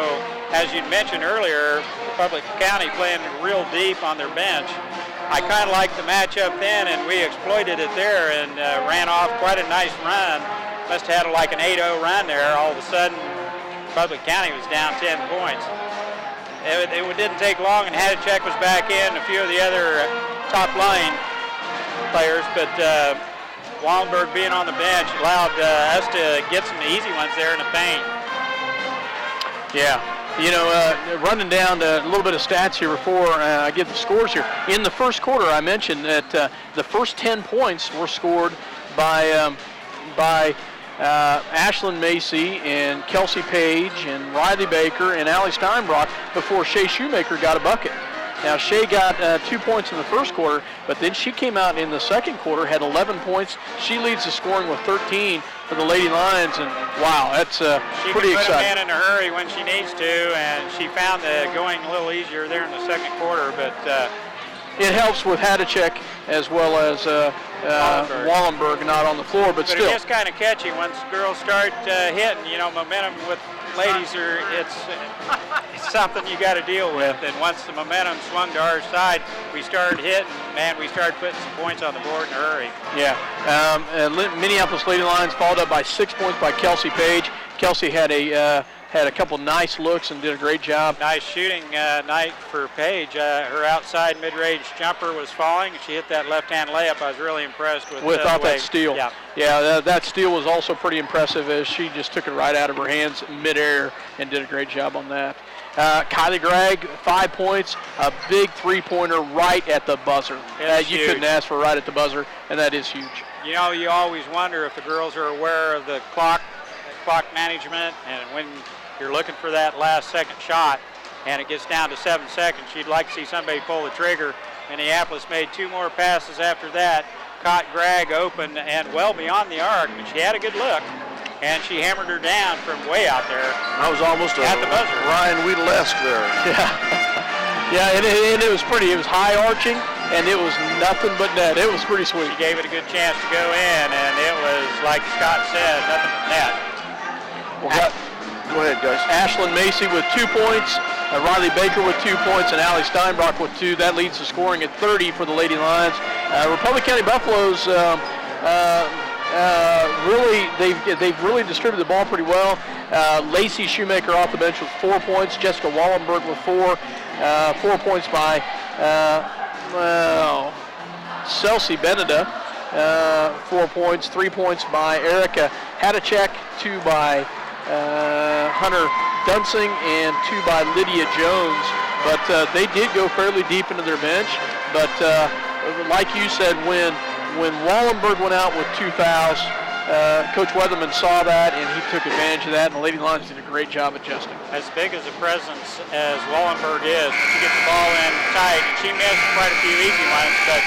as you'd mentioned earlier, Republic County playing real deep on their bench. I kind of liked the matchup then, and we exploited it there and ran off quite a nice run. Must have had like an 8-0 run there. All of a sudden, Republic County was down 10 points. It didn't take long, and Hadachek was back in, a few of the other top line players, but Wallenberg being on the bench allowed us to get some easy ones there in the paint. Yeah, running down a little bit of stats here before I give the scores here. In the first quarter, I mentioned that the first 10 points were scored by Ashlyn Macy and Kelsey Page and Riley Baker and Allie Steinbrock before Shea Shoemaker got a bucket. Now, Shea got 2 points in the first quarter, but then she came out in the second quarter, had 11 points. She leads the scoring with 13 for the Lady Lions, and wow, that's pretty exciting. She can put them in a hurry when she needs to, and she found the going a little easier there in the second quarter, but it helps with Hadachek as well as Wallenberg not on the floor, but still. It is kind of catchy once girls start hitting. Momentum with ladies it's something you got to deal with. And once the momentum swung to our side, we started hitting. Man, we started putting some points on the board in a hurry. Yeah. Minneapolis Lady Lions followed up by 6 points by Kelsey Page. Kelsey had a couple nice looks and did a great job. Nice shooting night for Paige. Her outside mid-range jumper was falling. She hit that left-hand layup. I was really impressed with that steal. Yeah, that steal was also pretty impressive as she just took it right out of her hands midair and did a great job on that. Kylie Gregg, 5 points, a big three-pointer right at the buzzer. You couldn't ask for right at the buzzer, and that is huge. You always wonder if the girls are aware of the clock management, and when you're looking for that last second shot and it gets down to 7 seconds, you'd like to see somebody pull the trigger. Minneapolis made 2 more passes after that, caught Gregg open and well beyond the arc, but she had a good look, and she hammered her down from way out there. That was almost at the buzzer. Ryan Weedle-esque there. Yeah, and it was pretty. It was high arching, and it was nothing but net. It was pretty sweet. She gave it a good chance to go in, and it was, like Scott said, nothing but net. Go ahead, guys. Ashlyn Macy with 2 points, Riley Baker with 2 points, and Allie Steinbrock with 2. That leads the scoring at 30 for the Lady Lions. Republic County Buffaloes they've really distributed the ball pretty well. Lacey Shoemaker off the bench with 4 points. Jessica Wallenberg with 4 points by Chelsea Beneda. 4 points, 3 points by Erica Hadachek, 2 by Hunter Dunsing, and 2 by Lydia Jones. But they did go fairly deep into their bench. But like you said, when Wallenberg went out with 2 fouls, Coach Weatherman saw that, and he took advantage of that, and the Lady Lions did a great job adjusting. As big as a presence as Wallenberg is, when she gets the ball in tight, and she missed quite a few easy ones, but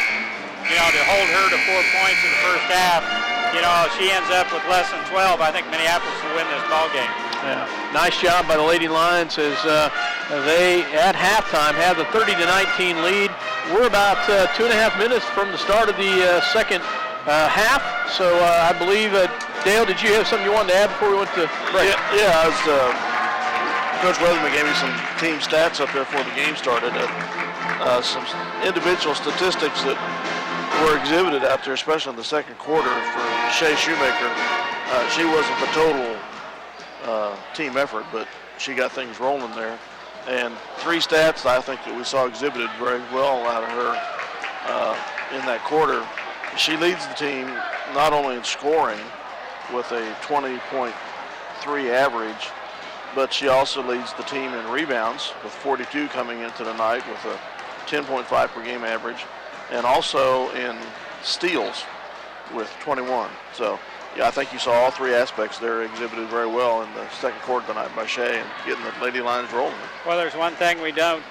to hold her to 4 points in the first half, she ends up with less than 12. I think Minneapolis will win this ball game. Yeah, nice job by the Lady Lions as they, at halftime, have the 30-19 lead. We're about 2.5 minutes from the start of the second half. So I believe, Dale, did you have something you wanted to add before we went to break? Yeah, Coach Weatherman gave me some team stats up there before the game started. Some individual statistics that were exhibited out there, especially in the second quarter for Shea Shoemaker. She wasn't the total team effort, but she got things rolling there. And 3 stats I think that we saw exhibited very well out of her in that quarter. She leads the team not only in scoring with a 20.3 average, but she also leads the team in rebounds with 42 coming into the night with a 10.5 per game average, and also in steals with 21. So, yeah, I think you saw all 3 aspects there exhibited very well in the second quarter tonight by Shea and getting the Lady Lions rolling. Well, there's one thing we don't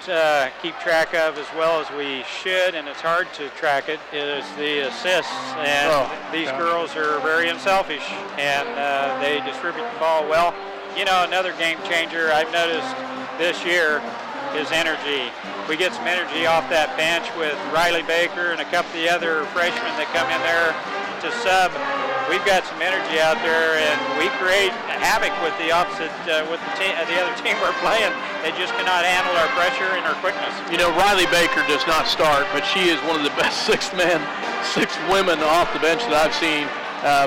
keep track of as well as we should, and it's hard to track it, is the assists. And these girls are very unselfish, and they distribute the ball well. Another game changer I've noticed this year is energy. We get some energy off that bench with Riley Baker and a couple of the other freshmen that come in there to sub. We've got some energy out there, and we create havoc with the opposite, with the other team we're playing. They just cannot handle our pressure and our quickness. Riley Baker does not start, but she is one of the best 6 women off the bench that I've seen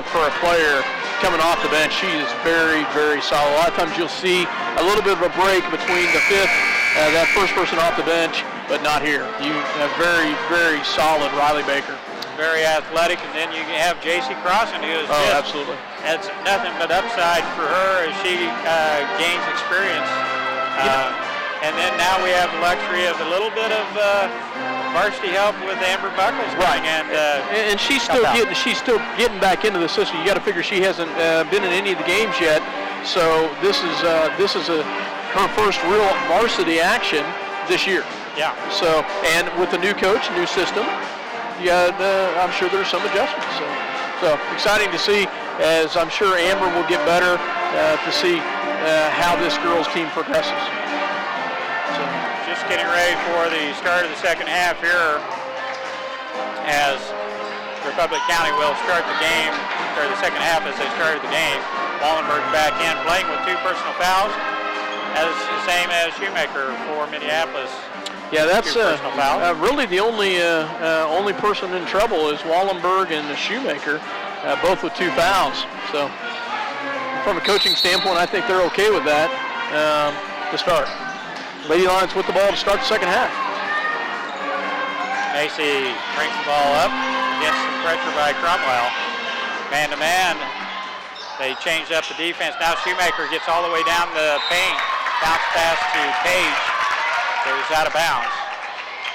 for a player coming off the bench. She is very, very solid. A lot of times you'll see a little bit of a break between the fifth, that first person off the bench, but not here. You have very, very solid Riley Baker. Very athletic, and then you have J.C. Crossan, who is absolutely. That's nothing but upside for her as she gains experience And then now we have the luxury of a little bit of varsity help with Amber Buckles coming and she's still getting back into the system. You got to figure she hasn't been in any of the games yet, so this is her first real varsity action this year. Yeah. So, and with the new coach, new system, I'm sure there's some adjustments. So exciting to see, as I'm sure Amber will get better to see how this girls' team progresses. So, just getting ready for the start of the second half here, as Republic County will start the game, or the second half as they started the game. Wallenberg back in, playing with 2 personal fouls, as the same as Shoemaker for Minneapolis. Yeah, that's really the only person in trouble is Wallenberg and the Shoemaker, both with 2 fouls. So from a coaching standpoint, I think they're okay with that to start. Lady Lions with the ball to start the second half. Macy brings the ball up, gets some pressure by Cromwell. Man-to-man, they changed up the defense. Now Shoemaker gets all the way down the paint. Bounce pass to Page. Goes out of bounds.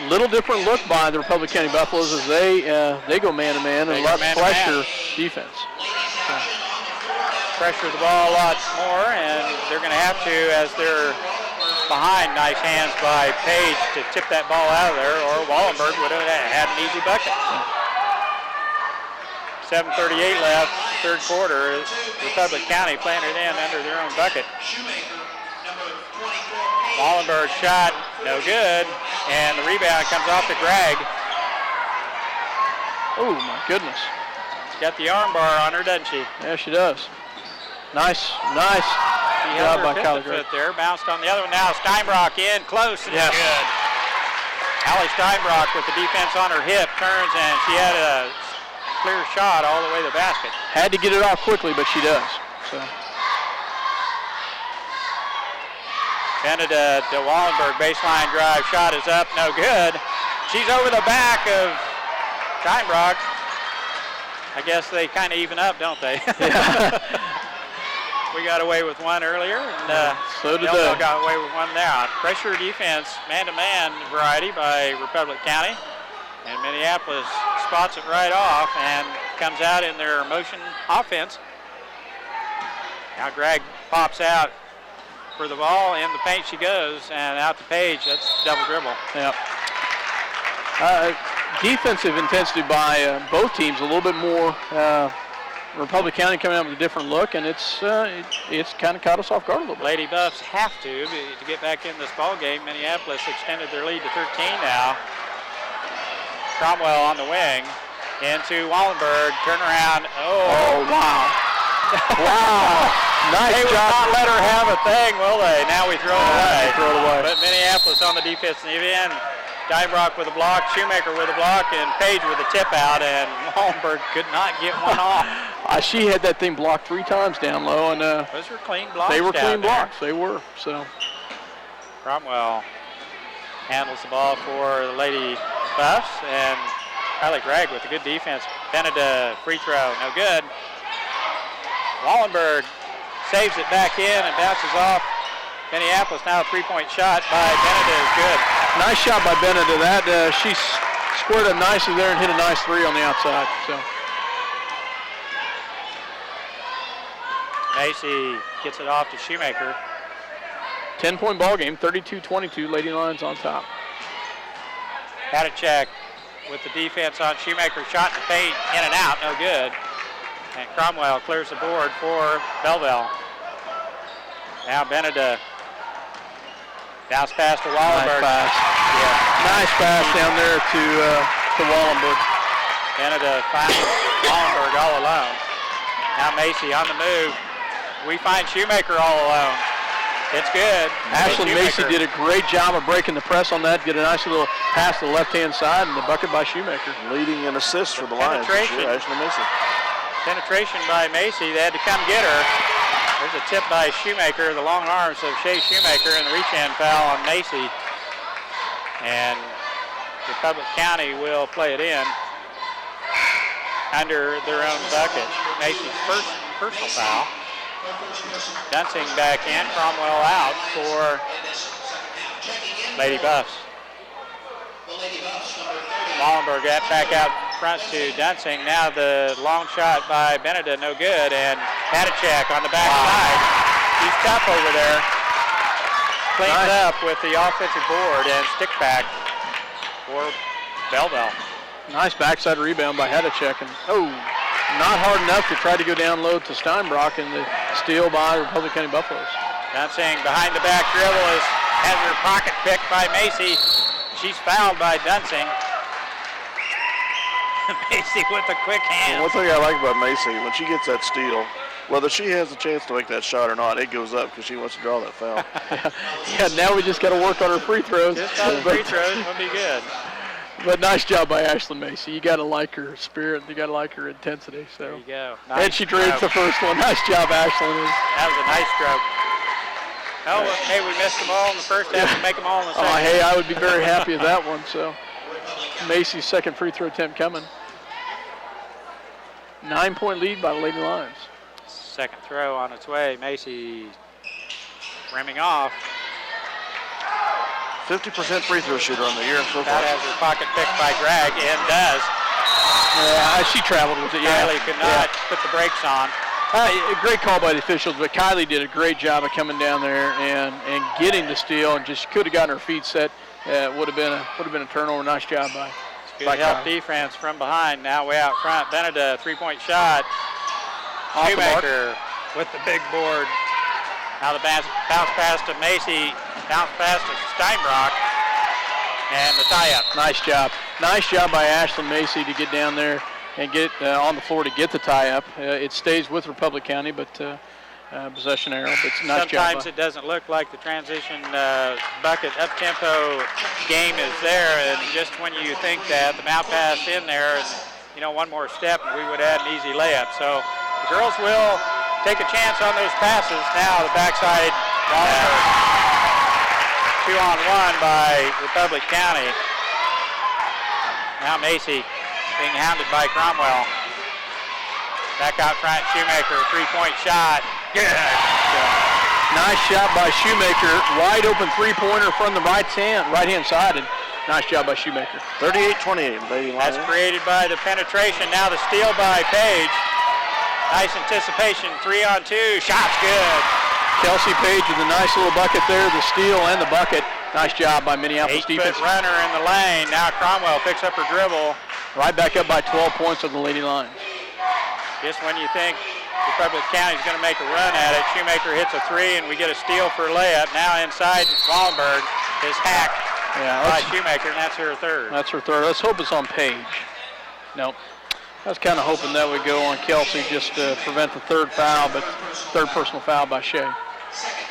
Little different look by the Republic County Buffaloes as they go man-to-man and a lot of pressure defense. So. Pressure the ball a lot more, and they're going to have to as they're behind. Nice hands by Page to tip that ball out of there, or Wallenberg would have had an easy bucket. 7:38 left, third quarter. Republic County playing it in under their own bucket. Wallenberg shot, no good, and the rebound comes off to Gregg. Oh my goodness. She's got the arm bar on her, doesn't she? Yeah, she does. Nice job by Kylie Gregg. There, bounced on the other one now. Steinbrock in, close, and it's good. Allie Steinbrock with the defense on her hip, turns, and she had a clear shot all the way to the basket. Had to get it off quickly, but she does. So. Benedict to Wallenberg, baseline drive, shot is up, no good. She's over the back of Steinbrock. I guess they kind of even up, don't they? Yeah. We got away with one earlier, and so did Delta got away with one now. Pressure defense, man-to-man variety by Republic County, and Minneapolis spots it right off and comes out in their motion offense. Now Gregg pops out for the ball, in the paint she goes, and out to Page. That's double dribble. Yep. Defensive intensity by both teams, a little bit more. Republic County coming out with a different look, and it's kind of caught us off guard a little bit. Lady Buffs have to get back in this ball game. Minneapolis extended their lead to 13 now. Cromwell on the wing, into Wallenberg, turn around. Oh wow. Wow. Nice they job. Will not let her have a thing, will they? Now we throw it away. But Minneapolis on the defensive end. Steinbrock with a block, Shoemaker with a block, and Page with a tip out, and Wallenberg could not get one off. She had that thing blocked 3 times down low, and those were clean blocks. They were clean blocks. There. They were. So Cromwell handles the ball for the Lady Buffs, and Kylie Gregg with a good defense. Benedict free throw, no good. Wallenberg saves it back in and bounces off. Minneapolis now a 3-point shot by Benedict is good. Nice shot by Benedict. That she squared it nicely there and hit a nice 3 on the outside. So Macy gets it off to Shoemaker. 10-point ball game, 32-22. Lady Lions on top. Hadachek with the defense on Shoemaker. Shot in the paint, in and out, no good. And Cromwell clears the board for Belleville. Now Benedict. Bounce pass to Wallenberg. Nice pass. Yeah. Nice pass down there to Wallenberg. Benedict finds Wallenberg all alone. Now Macy on the move. We find Shoemaker all alone. It's good. Ashley Macy did a great job of breaking the press on that. Get a nice little pass to the left-hand side, and the bucket by Shoemaker. Leading in assists for the Lions this year, Ashley Macy. Penetration by Macy. They had to come get her. There's a tip by Shoemaker, the long arms of Shea Shoemaker, and the reach-in foul on Macy. And Republic County will play it in under their own bucket. Macy's first personal foul. Dunsing back in, Cromwell out for Lady Buffs. Wallenberg back out front to Dunsing. Now the long shot by Benedict, no good, and Hadachek on the backside. He's tough over there. Cleans up with the offensive board and stick back for Belleville. Nice backside rebound by Hadachek, and not hard enough to try to go down low to Steinbrock, and the steal by Republic County Buffaloes. Dunsing behind the back dribble has her pocket picked by Macy. She's fouled by Dunsing. Macy with a quick hand. One thing I like about Macy, when she gets that steal, whether she has a chance to make that shot or not, it goes up because she wants to draw that foul. Yeah, now we just got to work on her free throws. Just on the free throws will be good. But nice job by Ashlyn Macy. You got to like her spirit. You got to like her intensity. So. There you go. Nice and she drains the first one. Nice job, Ashlyn. That was a nice stroke. Oh, hey, we missed them all in the first half. Make them all in the second. Oh, hey, I would be very happy with that one. So Macy's second free throw attempt coming. 9-point lead by the Lady Lions. Second throw on its way. Macy rimming off. 50% free throw shooter on the year so far. That has her pocket picked by Greg and does. Yeah, she traveled with it. Kylie could not put the brakes on. A great call by the officials, but Kylie did a great job of coming down there and getting the steal, and just could have gotten her feet set. Would have been a turnover. Nice job by. Good help defense from behind. Now way out front. Beneda, three-point shot. Shoemaker with the big board. Now the bounce pass to Macy. Bounce pass to Steinbrock. And the tie-up. Nice job. Nice job by Ashlyn Macy to get down there and get on the floor to get the tie-up. It stays with Republic County, but possession arrow. But it's nice job. Sometimes it doesn't look like the transition bucket up-tempo game is there, and just when you think that, the mouth pass in there, and one more step, and we would add an easy layup. So the girls will take a chance on those passes. Now the backside. 2-on-1 by Republic County. Now Macy being hounded by Cromwell. Back out front, Shoemaker, three-point shot. Good. Nice shot by Shoemaker. Wide open three-pointer from the right-hand side, and nice job by Shoemaker. 38-28, Lady Lions. That's created by the penetration. Now the steal by Page. Nice anticipation, 3-on-2. Shot's good. Kelsey Page with a nice little bucket there, the steal and the bucket. Nice job by Minneapolis defense. 8-foot runner in the lane. Now Cromwell picks up her dribble. Right back up by 12 points of the Lady Lions. Just when you think Republic County is going to make a run at it, Shoemaker hits a three, and we get a steal for a layup. Now inside, Wallenberg is hacked by Shoemaker, and that's her third. That's her third. Let's hope it's on Page. Nope. I was kind of hoping that would go on Kelsey just to prevent the third foul, but third personal foul by Shea.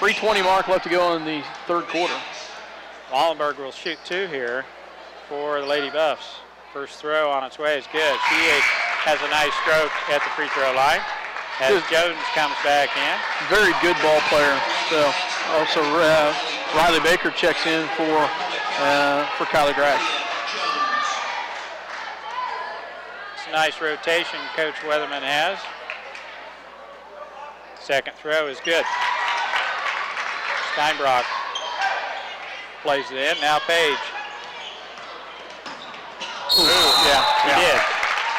3:20 mark left to go in the third quarter. Wallenberg will shoot two here for the Lady Buffs. First throw on its way is good. She has a nice stroke at the free throw line as Jones comes back in. Very good ball player. So also Riley Baker checks in for Kylie Grash. It's a nice rotation Coach Weatherman has. Second throw is good. Steinbrock plays it in. Now Page. Ooh, he did.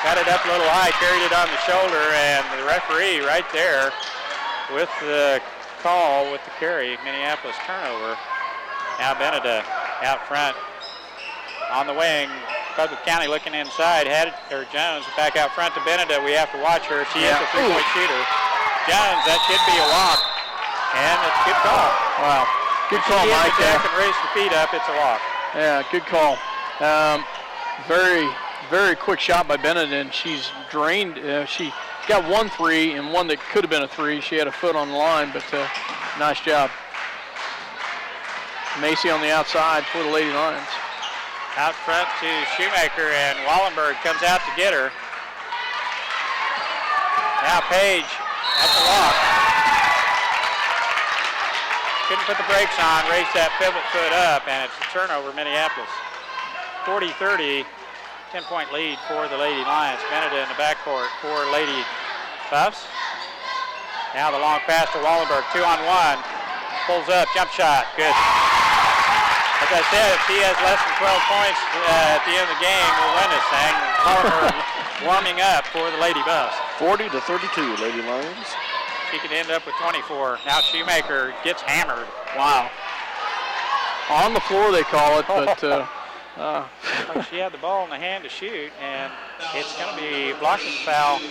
Got it up a little high, carried it on the shoulder, and the referee right there with the call with the carry, Minneapolis turnover. Now Beneda out front on the wing. Republic County looking inside. Jones back out front to Beneda. We have to watch her. She is a three-point shooter. Jones, that should be a walk. And it's a good call. Wow. Good call, Mike. If she can raise the feet up, it's a walk. Yeah, good call. Very, very quick shot by Bennett, and she's drained. She got 1 3 and one that could have been a 3. She had a foot on the line, but nice job. Macy on the outside for the Lady Lions. Out front to Shoemaker, and Wallenberg comes out to get her. Now Page, that's a walk. Couldn't put the brakes on, raised that pivot foot up, and it's a turnover, Minneapolis. 40-30, 10-point lead for the Lady Lions. Beneda in the backcourt for Lady Buffs. Now the long pass to Wallenberg, 2-on-1. Pulls up, jump shot, good. As I said, if she has less than 12 points at the end of the game, we'll win this thing. Wallenberg warming up for the Lady Buffs. 40-32, Lady Lions. She could end up with 24. Now Shoemaker gets hammered. Wow. On the floor they call it, but like she had the ball in the hand to shoot, and it's going to be a blocking foul.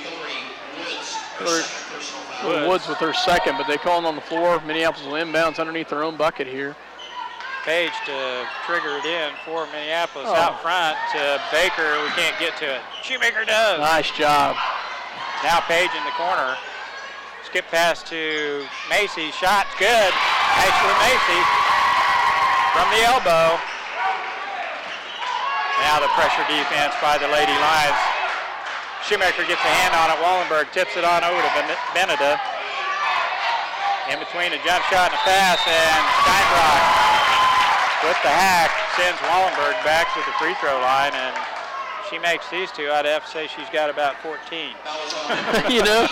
Woods with her second, but they call it on the floor. Minneapolis will inbounds underneath their own bucket here. Page to trigger it in for Minneapolis out front to Baker. We can't get to it. Shoemaker does. Nice job. Now Page in the corner. Skip pass to Macy. Shot good. Actually Macy from the elbow. Now the pressure defense by the Lady Lions. Shoemaker gets a hand on it. Wallenberg tips it on over to Beneda. In between a jump shot and a pass, and Steinbrock with the hack sends Wallenberg back to the free throw line, and she makes these two. I'd have to say she's got about 14. You know,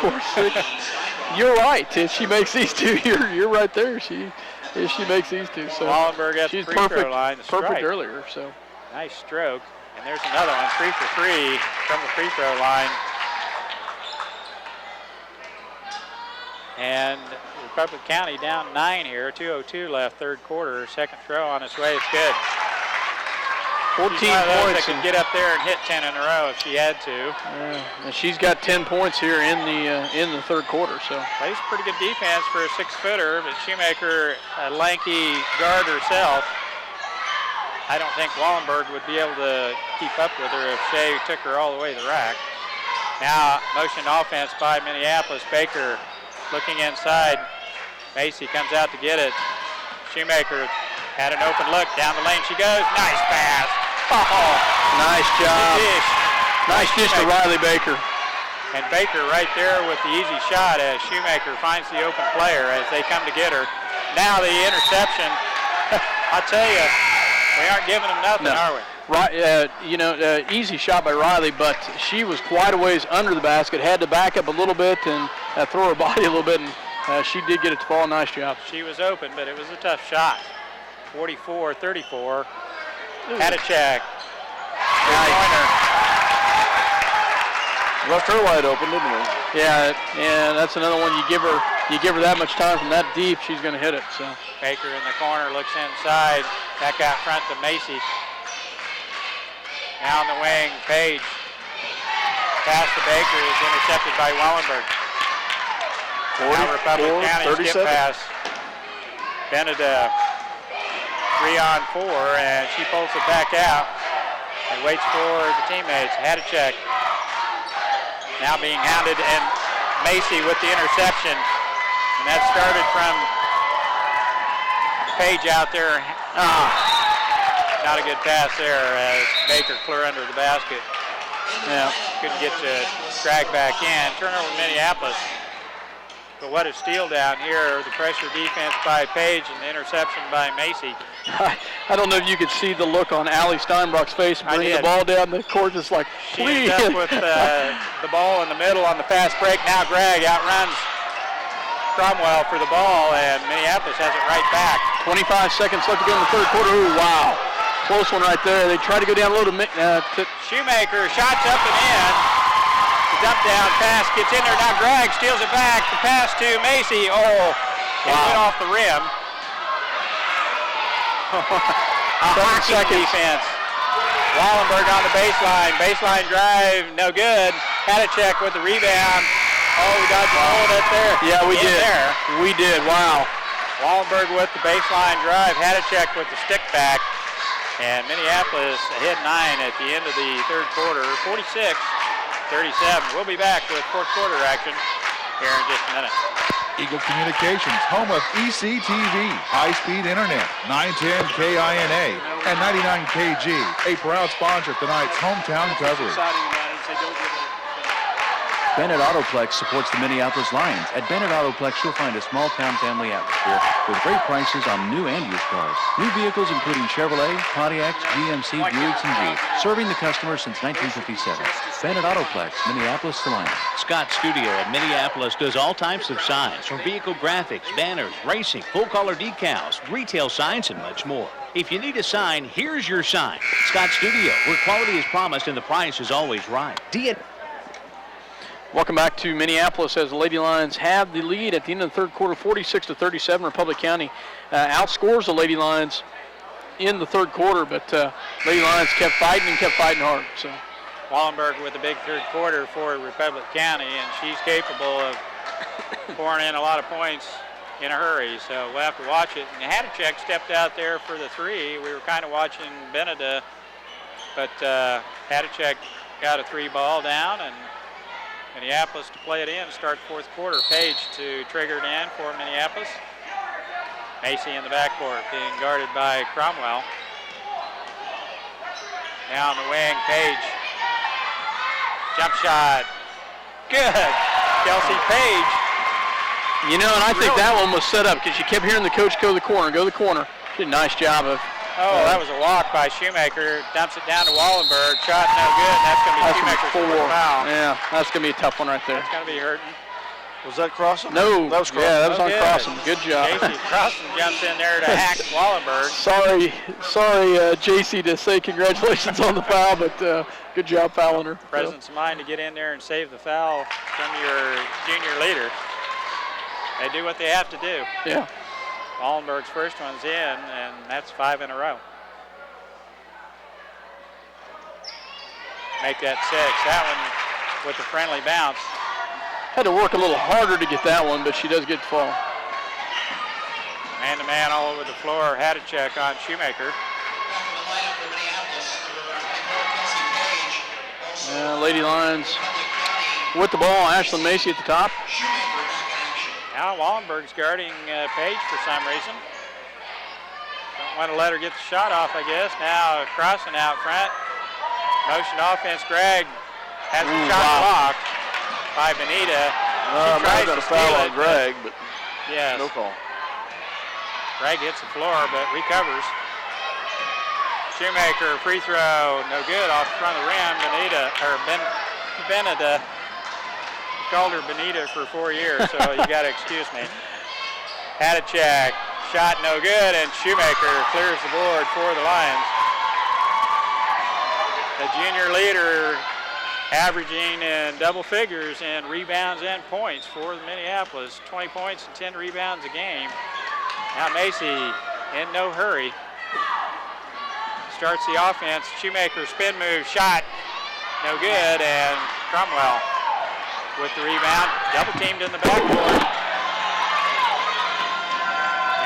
4-6. You're right. If she makes these two, you're right there. If she makes these two, so Wallenberg at the free throw line. Perfect earlier. So nice stroke. And there's another one, 3 for 3 from the free throw line. And Republic County down 9 here, 2:02 left, third quarter. Second throw on its way, it's good. 14 she's one of those points. That could get up there and hit 10 in a row if she had to. And she's got 10 points here in the third quarter. So plays pretty good defense for a 6-footer, but Shoemaker, a lanky guard herself. I don't think Wallenberg would be able to keep up with her if Shea took her all the way to the rack. Now, motion offense by Minneapolis. Baker looking inside. Macy comes out to get it. Shoemaker had an open look. Down the lane she goes. Nice pass. Oh, nice job. Nice dish to Riley Baker. And Baker right there with the easy shot as Shoemaker finds the open player as they come to get her. Now the interception. I'll tell you, we aren't giving them nothing, are we? Right, easy shot by Riley, but she was quite a ways under the basket, had to back up a little bit and throw her body a little bit, and she did get it to fall. Nice job. She was open, but it was a tough shot. 44-34. Hadachak. Left her wide open, didn't we? Yeah, and that's another one. You give her that much time from that deep, she's going to hit it. So Baker in the corner looks inside. Back out front to Macy. Now on the wing, Page. Pass to Baker is intercepted by Wallenberg. Now Republic County skip pass. Beneda 3-on-4, and she pulls it back out and waits for the teammates. Hadachek now being hounded, and Macy with the interception. And that started from Page out there. Not a good pass there as Baker clear under the basket. Yeah, couldn't get to drag back in. Turnover Minneapolis. But what a steal down here. The pressure defense by Page and the interception by Macy. I don't know if you could see the look on Allie Steinbrock's face bringing the ball down the court, just like, please. She ends up with the ball in the middle on the fast break. Now Gregg outruns Cromwell for the ball, and Minneapolis has it right back. 25 seconds left to go in the third quarter. Ooh, wow. Close one right there. They try to go down low to Shoemaker, shots up and in. The dump down pass gets in there. Now Gregg steals it back. The pass to Macy. Oh, it went off the rim. Defense. Wallenberg on the baseline. Baseline drive, no good. Hadachek with the rebound. Oh, we dodged a bullet up there. Yeah, we did. We did. Wow. Wallenberg with the baseline drive. Hadachek with the stick back. And Minneapolis ahead 9 at the end of the third quarter. 46-37. We'll be back with fourth quarter action here in just a minute. Eagle Communications, home of ECTV, high-speed internet, 910 KINA, and 99 KG, a proud sponsor of tonight's hometown coverage. Bennett Autoplex supports the Minneapolis Lions. At Bennett Autoplex, you'll find a small-town family atmosphere with great prices on new and used cars. New vehicles including Chevrolet, Pontiacs, GMC, Buicks, and Jeeps. Serving the customer since 1957. Bennett Autoplex, Minneapolis to Lions. Scott Studio in Minneapolis does all types of signs, from vehicle graphics, banners, racing, full-color decals, retail signs, and much more. If you need a sign, here's your sign. Scott Studio, where quality is promised and the price is always right. Welcome back to Minneapolis as the Lady Lions have the lead at the end of the third quarter, 46-37. Republic County outscores the Lady Lions in the third quarter, but Lady Lions kept fighting hard. So Wallenberg with a big third quarter for Republic County, and she's capable of pouring in a lot of points in a hurry, so we'll have to watch it. And Hadachek stepped out there for the three. We were kind of watching Beneda, but Hadachek got a three ball down, and Minneapolis to play it in, start fourth quarter. Page to trigger it in for Minneapolis. Macy in the backcourt being guarded by Cromwell. Now on the wing, Page. Jump shot. Good. Kelsey Page. you know, and I think that one was set up because you kept hearing the coach go to the corner. She did a nice job of. Oh, that was a walk by Shoemaker. Dumps it down to Wallenberg. Shot no good. That's going to be Shoemaker's fourth foul. Yeah, that's going to be a tough one right there. That's going to be hurting. Was that Crossing? No. That was Crossing. Yeah, that was on Crossing. Good job. JC Crossing jumps in there to hack Wallenberg. Sorry, JC, to say congratulations on the foul, but good job fouling her. Presence of mind to get in there and save the foul from your junior leader. They do what they have to do. Yeah. Wallenberg's first one's in, and that's 5 in a row. Make that 6. That one with the friendly bounce. Had to work a little harder to get that one, but she does get the fall. Man-to-man all over the floor. Hadachek on Shoemaker. Lady Lions with the ball. Ashlyn Macy at the top. Now Wallenberg's guarding Page for some reason. Don't want to let her get the shot off, I guess. Now Crossing out front. Motion offense. Greg has the shot blocked by Benita. She tries to foul on Greg, but yes. No call. Greg hits the floor, but recovers. Shoemaker, free throw, no good, off the front of the rim. Beneda. Called her Benita for 4 years, so you got to excuse me. Hadachek, shot no good, and Shoemaker clears the board for the Lions. The junior leader averaging in double figures in rebounds and points for the Minneapolis. 20 points and 10 rebounds a game. Now Macy in no hurry. Starts the offense. Shoemaker spin move, shot no good, and Cromwell with the rebound, double teamed in the backcourt.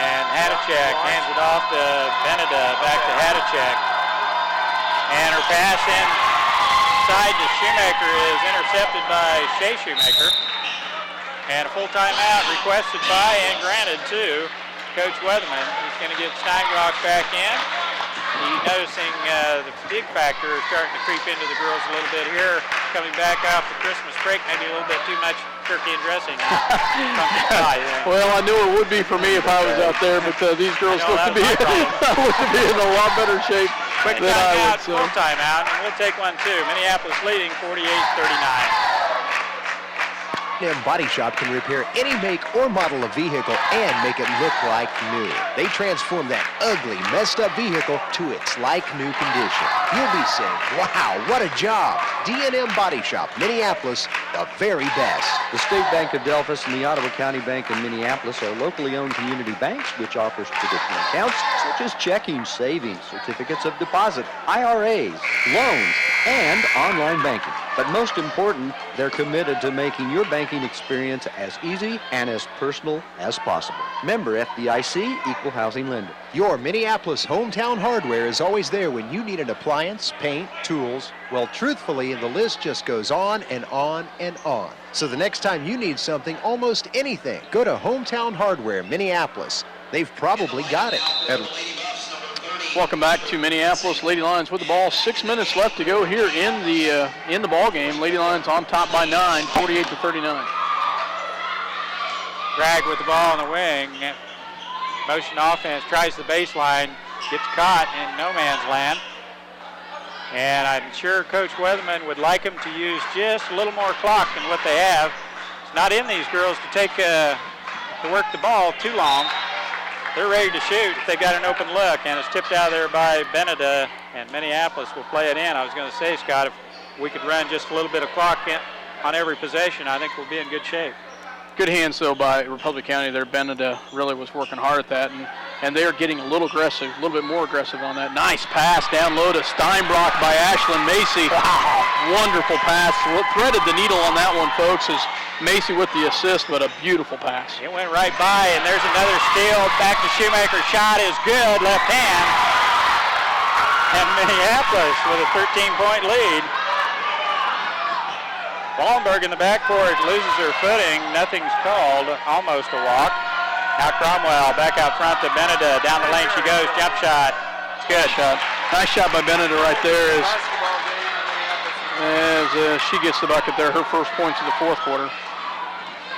And Hadachek hands it off to Beneda, back to Hadachek. And her pass inside to Shoemaker is intercepted by Shea Shoemaker. And a full timeout requested by and granted to Coach Weatherman. He's going to get Steinbrock back in. He's noticing the fatigue factor is starting to creep into the girls a little bit here. Coming back off the Christmas break, maybe a little bit too much turkey and dressing. Well, I knew it would be for me if I was out there, but these girls look to be in a lot better shape Quick than I would. timeout, full timeout, and we'll take one too. Minneapolis leading 48-39. M Body Shop can repair any make or model of vehicle and make it look like new. They transform that ugly, messed up vehicle to its like-new condition. You'll be saying, wow, what a job. D&M Body Shop, Minneapolis, the very best. The State Bank of Delphus and the Ottawa County Bank in Minneapolis are locally owned community banks which offers traditional accounts such as checking, savings, certificates of deposit, IRAs, loans, and online banking. But most important, they're committed to making your banking experience as easy and as personal as possible. Member FDIC, Equal Housing Lender. Your Minneapolis hometown hardware is always there when you need an appliance, paint, tools. Well, truthfully, the list just goes on and on and on. So the next time you need something, almost anything, go to Hometown Hardware, Minneapolis. They've probably got it. Welcome back to Minneapolis. Lady Lions with the ball. 6 minutes left to go here in the ball game. Lady Lions on top by 9, 48-39. Drag with the ball on the wing. Motion offense, tries the baseline, gets caught in no man's land. And I'm sure Coach Weatherman would like them to use just a little more clock than what they have. It's not in these girls to work the ball too long. They're ready to shoot if they got an open look, and it's tipped out there by Beneda, and Minneapolis will play it in. I was going to say, Scott, if we could run just a little bit of clock on every possession, I think we'll be in good shape. Good hands, though, by Republic County there. Beneda really was working hard at that, and they are getting a little bit more aggressive on that. Nice pass down low to Steinbrock by Ashlyn Macy. Wow. Wonderful pass. Threaded the needle on that one, folks, as Macy with the assist, but a beautiful pass. It went right by, and there's another steal. Back to Shoemaker. Shot is good, left hand. And Minneapolis with a 13-point lead. Wallenberg in the backcourt loses her footing. Nothing's called. Almost a walk. Now Cromwell back out front to Beneda. Down the lane she goes. Jump shot. It's good shot. Nice shot by Beneda right there as she gets the bucket there. Her first points of the fourth quarter.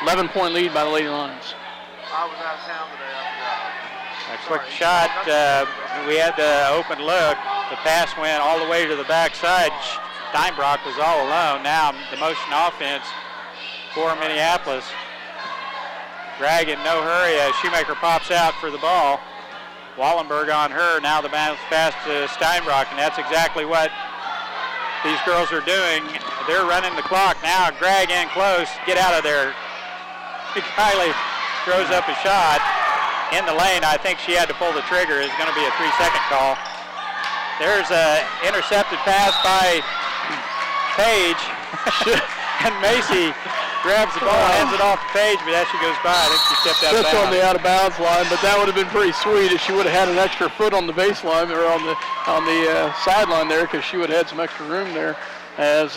11-point lead by the Lady Lions. I was out of town today. A quick shot. We had the open look. The pass went all the way to the backside. Steinbrock was all alone. Now the motion offense for Minneapolis. Drag in no hurry as Shoemaker pops out for the ball. Wallenberg on her. Now the bounce pass to Steinbrock, and that's exactly what these girls are doing. They're running the clock now. Drag in close. Get out of there. Kylie throws up a shot in the lane. I think she had to pull the trigger. It's going to be a 3-second call. There's an intercepted pass by Page, and Macy grabs the ball, hands it off to Page, but as she goes by, I think she stepped out of bounds. Just on the out-of-bounds line, but that would have been pretty sweet if she would have had an extra foot on the baseline or on the sideline there, because she would have had some extra room there. As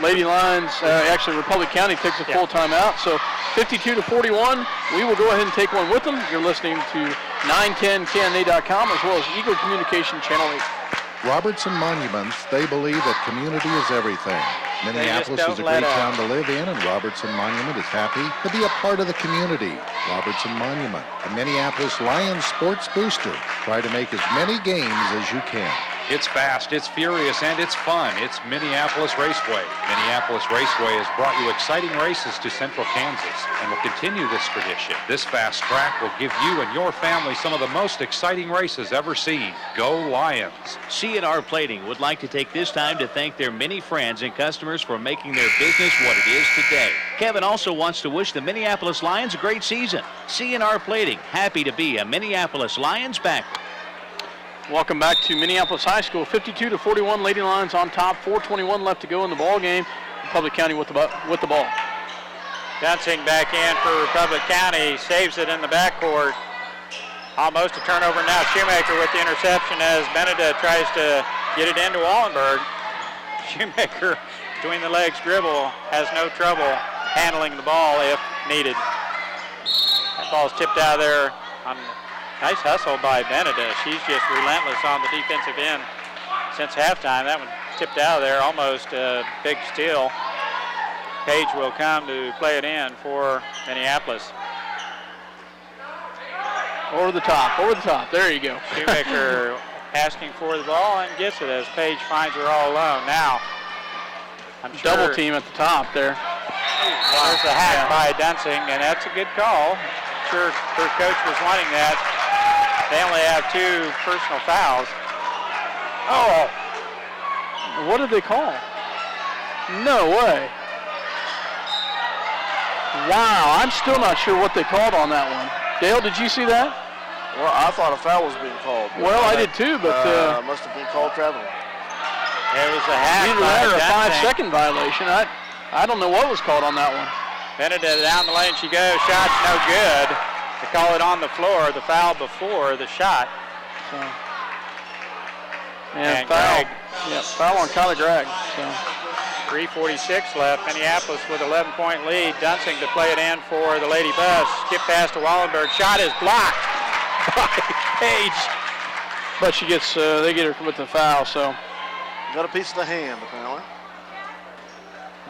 Lady Lions, actually Republic County takes a full timeout, so 52-41. We will go ahead and take one with them. You're listening to 910KNA.com as well as Eagle Communication Channel 8. Robertson Monuments, they believe that community is everything. Minneapolis is a great town to live in, and Robertson Monument is happy to be a part of the community. Robertson Monument, a Minneapolis Lions sports booster. Try to make as many games as you can. It's fast, it's furious, and it's fun. It's Minneapolis Raceway. Minneapolis Raceway has brought you exciting races to Central Kansas and will continue this tradition. This fast track will give you and your family some of the most exciting races ever seen. Go Lions! C&R Plating would like to take this time to thank their many friends and customers for making their business what it is today. Kevin also wants to wish the Minneapolis Lions a great season. C&R Plating, happy to be a Minneapolis Lions backer. Welcome back to Minneapolis High School. 52-41, Lady Lions on top. 4:21 left to go in the ball game. Republic County with the ball. Dunsing back in for Republic County, saves it in the backcourt. Almost a turnover now. Shoemaker with the interception as Beneda tries to get it into Wallenberg. Shoemaker between the legs dribble, has no trouble handling the ball if needed. That ball's tipped out of there. Nice hustle by Beneda. She's just relentless on the defensive end since halftime. That one tipped out of there, almost a big steal. Page will come to play it in for Minneapolis. Over the top. There you go. Shoemaker asking for the ball and gets it as Page finds her all alone. Now, I'm sure double team at the top there. There's a hack by Dunsing, and that's a good call. I'm sure her coach was wanting that. They only have 2 personal fouls. Oh! What did they call? No way. Wow, I'm still not sure what they called on that one. Dale, did you see that? Well, I thought a foul was being called. Well, I did too, but must have been called traveling. It was a hack. Either that or a 5-second violation. I don't know what was called on that one. Beneda down the lane she goes. Shot's no good. They call it on the floor, the foul before the shot. So, and foul. Yeah, foul on Kylie Gregg. So 3:46 left. Minneapolis with 11-point lead. Dunsing to play it in for the Lady Bus. Skip pass to Wallenberg. Shot is blocked by Page. But she gets, they get her with the foul, so. Got a piece of the hand, apparently.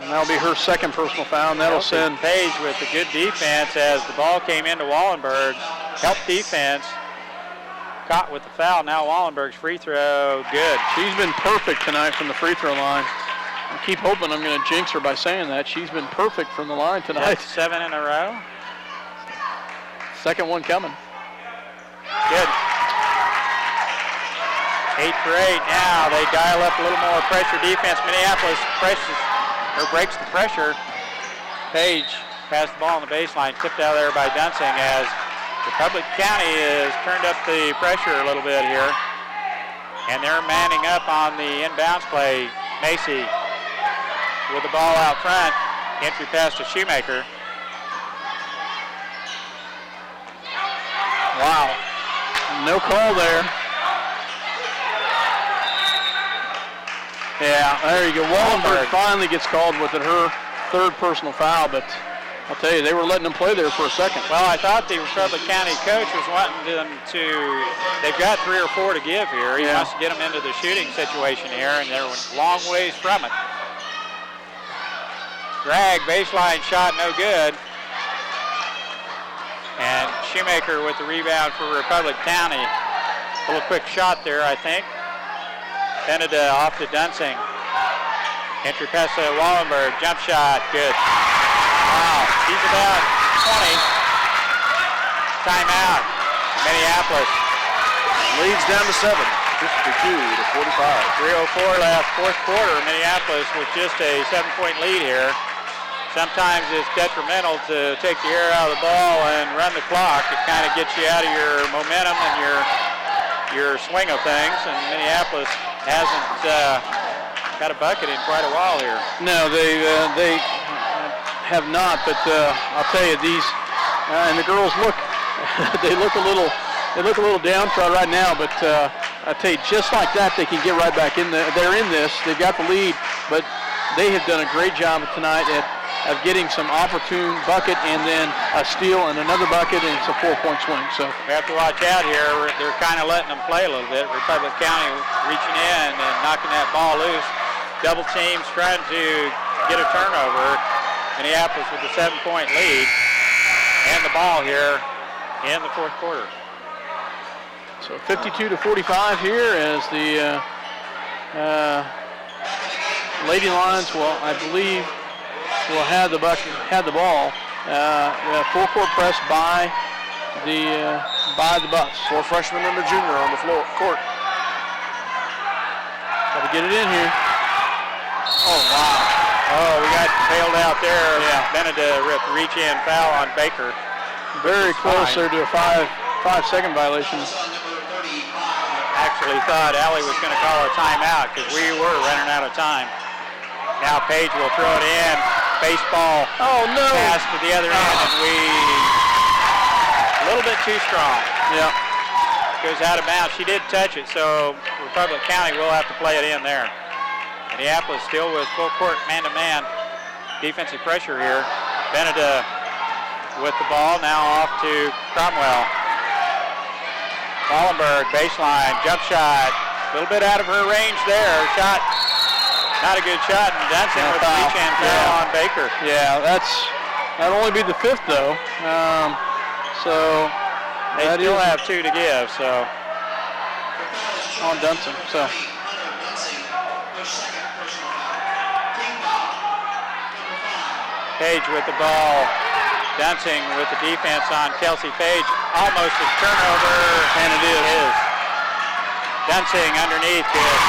And that'll be her second personal foul, and that'll send Page with the good defense as the ball came into Wallenberg. Help defense. Caught with the foul. Now Wallenberg's free throw, good. She's been perfect tonight from the free throw line. I keep hoping I'm going to jinx her by saying that. She's been perfect from the line tonight. That's 7 in a row. Second one coming. Good. 8 for 8. Now they dial up a little more pressure defense. Minneapolis breaks the pressure. Page passed the ball on the baseline, tipped out there by Dunsing as Republic County has turned up the pressure a little bit here. And they're manning up on the inbounds play. Macy with the ball out front. Entry pass to Shoemaker. Wow. No call there. Yeah, there you go. Wallenberg finally gets called with it, her third personal foul, but I'll tell you, they were letting them play there for a second. Well, I thought the Republic County coach was wanting them to, they've got 3 or 4 to give here. He wants to get them into the shooting situation here, and they're a long ways from it. Drag, baseline shot, no good. And Shoemaker with the rebound for Republic County. A little quick shot there, I think. Beneda off to Dunsing. Entry pass to Wallenberg, jump shot, good. Wow, he's about 20. Timeout, Minneapolis. Leads down to 7, 52 to 45. 3:04 left, fourth quarter. Minneapolis with just a 7-point lead here. Sometimes it's detrimental to take the air out of the ball and run the clock. It kind of gets you out of your momentum and your swing of things. And Minneapolis hasn't got a bucket in quite a while here. No, they have not, but I'll tell you, these and the girls look they look a little downtrodden right now, but I tell you, just like that, they can get right back in they're in this. They've got the lead, but they have done a great job tonight of getting some opportune bucket and then a steal and another bucket, and it's a 4-point swing. So we have to watch out here. They're kind of letting them play a little bit. Republic County reaching in and knocking that ball loose. Double teams trying to get a turnover. Minneapolis with a 7-point lead and the ball here in the fourth quarter. So 52 to 45 here as the Lady Lions will, I believe, will have the ball. Full court press by the Buffs. 4 freshmen and a junior on the court. Got to get it in here. Oh, wow. Oh, we got bailed out there. Yeah. Beneda with the reach-in foul on Baker. Very close there to a 5-second violation. Actually thought Allie was going to call a timeout because we were running out of time. Now Page will throw it in. Baseball. Oh, no. Pass to the other end, and a little bit too strong. Yeah. Goes out of bounds. She did touch it, so Republic County will have to play it in there. Minneapolis still with full court man-to-man defensive pressure here. Beneda with the ball, now off to Cromwell. Wallenberg, baseline, jump shot. A little bit out of her range there. Shot, not a good shot, and Dunsing with the reach-in foul on Baker. Yeah, that'll only be the 5th, though. So they still have 2 to give, so. On Dunsing, so. Page with the ball. Dunsing with the defense on Kelsey Page. Almost a turnover, and it is. Dunsing underneath. Good.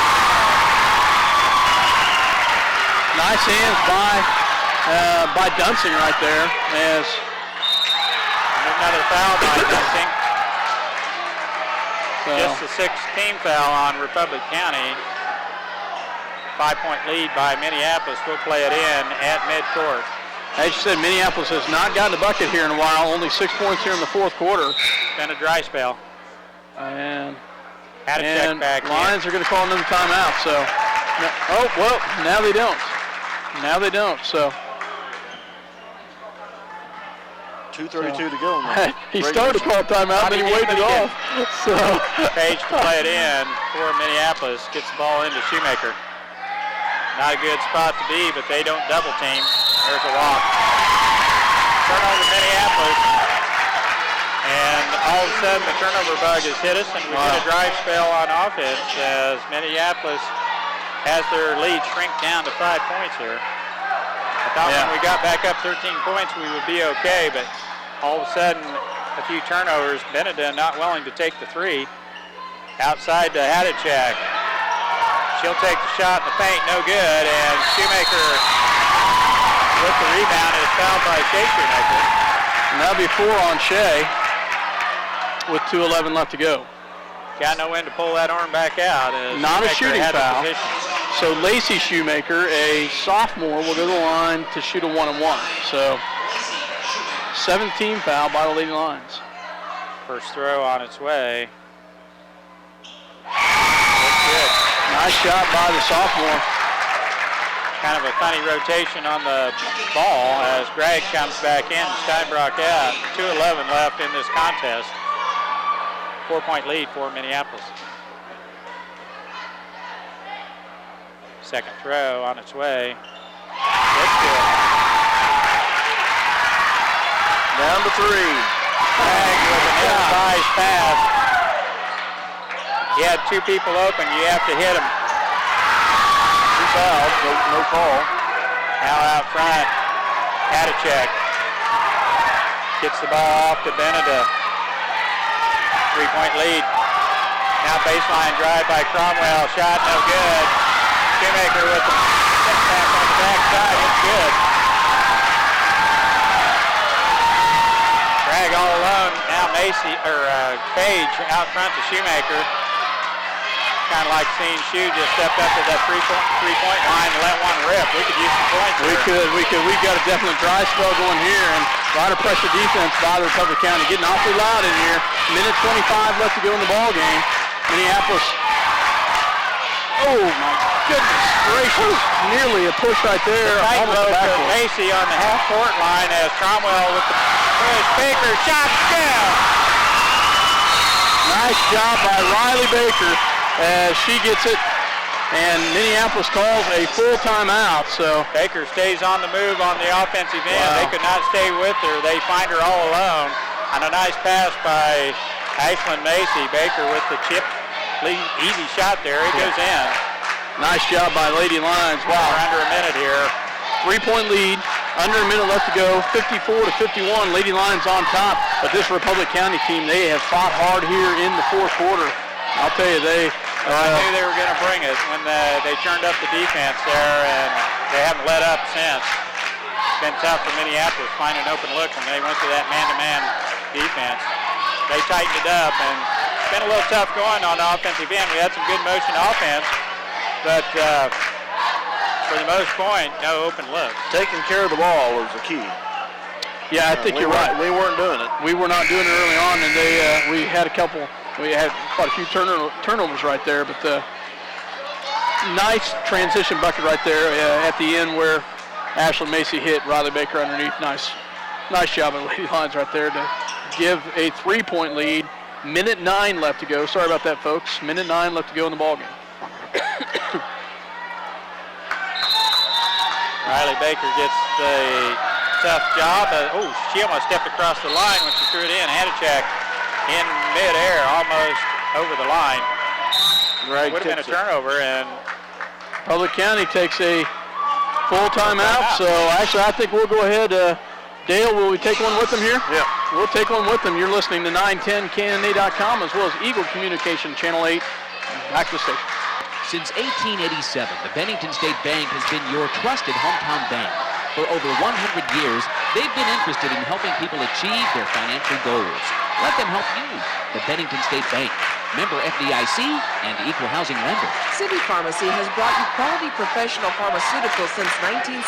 Nice hands by Dunsing right there. As another foul by Dunsing. So. Just the 6th team foul on Republic County. 5-point lead by Minneapolis. We'll play it in at midcourt. As you said, Minneapolis has not gotten a bucket here in a while. Only 6 points here in the fourth quarter. It's been a dry spell. And had a check back. Lions are going to call another timeout. So, oh well, now they don't. Now they don't. So, 2:32 to go. He started to call timeout, then he waved it off. So Page to play it in for Minneapolis. Gets the ball into Shoemaker. Not a good spot to be, but they don't double team. There's a walk. Turnover Minneapolis. And all of a sudden the turnover bug has hit us, and we get a drive spell on offense as Minneapolis has their lead shrink down to 5 points here. I thought when we got back up 13 points we would be okay, but all of a sudden a few turnovers. Benedin not willing to take the three. Outside to Hadachak. She'll take the shot in the paint, no good, and Shoemaker with the rebound is fouled by Shea Shoemaker. And that'll be 4 on Shea with 2:11 left to go. Got no when to pull that arm back out. Not a Shoemaker shooting had the foul. position. So Lacey Shoemaker, a sophomore, will go to the line to shoot a 1-and-1. So 7th team foul by the Lady Lions. First throw on its way. Looks good. Nice shot by the sophomore. Kind of a funny rotation on the ball as Gregg comes back in, Steinbrock out. 2:11 left in this contest. 4-point lead for Minneapolis. Second throw on its way. That's good. Down to 3. Gregg with an ill-advised pass. You had 2 people open, you have to hit them. 2 fouls, no call. Now out front, Hadachek gets the ball off to Beneda. 3-point lead. Now baseline drive by Cromwell. Shot no good. Shoemaker with the step back on the backside. It's good. Gregg all alone. Now Page out front to Shoemaker. Kind of like seeing Shoe just stepped up to that three-point line and let one rip. We could use some points here. We could. We've got a definite dry spell going here, and a lot of pressure defense by the Republic County. Getting awfully loud in here. Minute 25 left to go in the ball game. Minneapolis. Oh my goodness gracious! Nearly a push right there. Tight low to Macy on the half-court line as Cromwell with the push. Baker shot down. Nice job by Riley Baker as she gets it, and Minneapolis calls a full timeout. So Baker stays on the move on the offensive end. They could not stay with her. They find her all alone. On a nice pass by Ashlyn Macy. Baker with the chip. Easy shot there. It goes in. Nice job by Lady Lions. Wow. We're under a minute here. 3-point lead. Under a minute left to go. 54-51. Lady Lions on top. But this Republic County team, they have fought hard here in the fourth quarter. I'll tell you, I knew they were going to bring it when they turned up the defense there, and they haven't let up since. It's been tough for Minneapolis to find an open look when they went to that man-to-man defense. They tightened it up, and it's been a little tough going on the offensive end. We had some good motion offense, but for the most point, no open looks. Taking care of the ball is the key. Yeah, I think you're right. We weren't doing it. We were not doing it early on, and we had quite a few turnovers right there, but nice transition bucket right there at the end where Ashlyn Macy hit Riley Baker underneath. Nice job of Lady Lions right there to give a 3-point lead. Minute 9 left to go. Sorry about that, folks. Minute 9 left to go in the ballgame. Riley Baker gets the tough job. She almost stepped across the line when she threw it in. Hadachak in midair, almost over the line. Right, would have been a turnover, and Public County takes a full timeout. So actually, I think we'll go ahead. Dale, will we take one with them here? Yeah. We'll take one with them. You're listening to 910KNA.com as well as Eagle Communication Channel 8. Back to the station. Since 1887, the Bennington State Bank has been your trusted hometown bank. For over 100 years, they've been interested in helping people achieve their financial goals. Let them help you. The Bennington State Bank. Member FDIC and equal housing lender. City Pharmacy has brought you quality professional pharmaceuticals since 1963.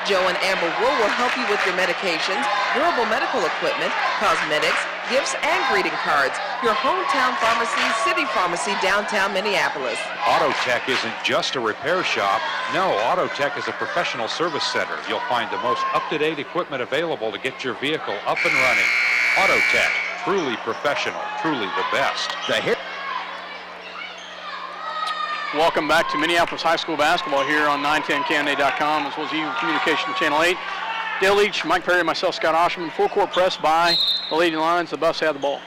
Joe and Amber Wool will help you with your medications, durable medical equipment, cosmetics, gifts, and greeting cards. Your hometown pharmacy, City Pharmacy, downtown Minneapolis. Auto Tech isn't just a repair shop. No, Auto Tech is a professional service center. You'll find the most up-to-date equipment available to get your vehicle up and running. Auto Tech, truly professional, truly the best. Welcome back to Minneapolis High School basketball here on 910KNA.com as well as Eagle Communication Channel 8. Dale Leach, Mike Perry, myself, Scott Osherman. Full court press by the Lady Lions. The Buffs have the ball.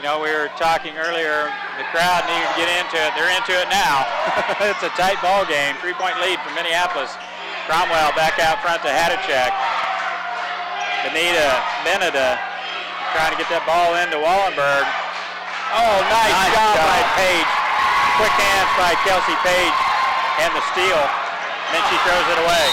You know, we were talking earlier, the crowd needed to get into it. They're into it now. It's a tight ball game. 3-point lead for Minneapolis. Cromwell back out front to Hadachek. Beneda trying to get that ball into Wallenberg. Oh, nice job by Page. Quick hands by Kelsey Page and the steal. And then she throws it away.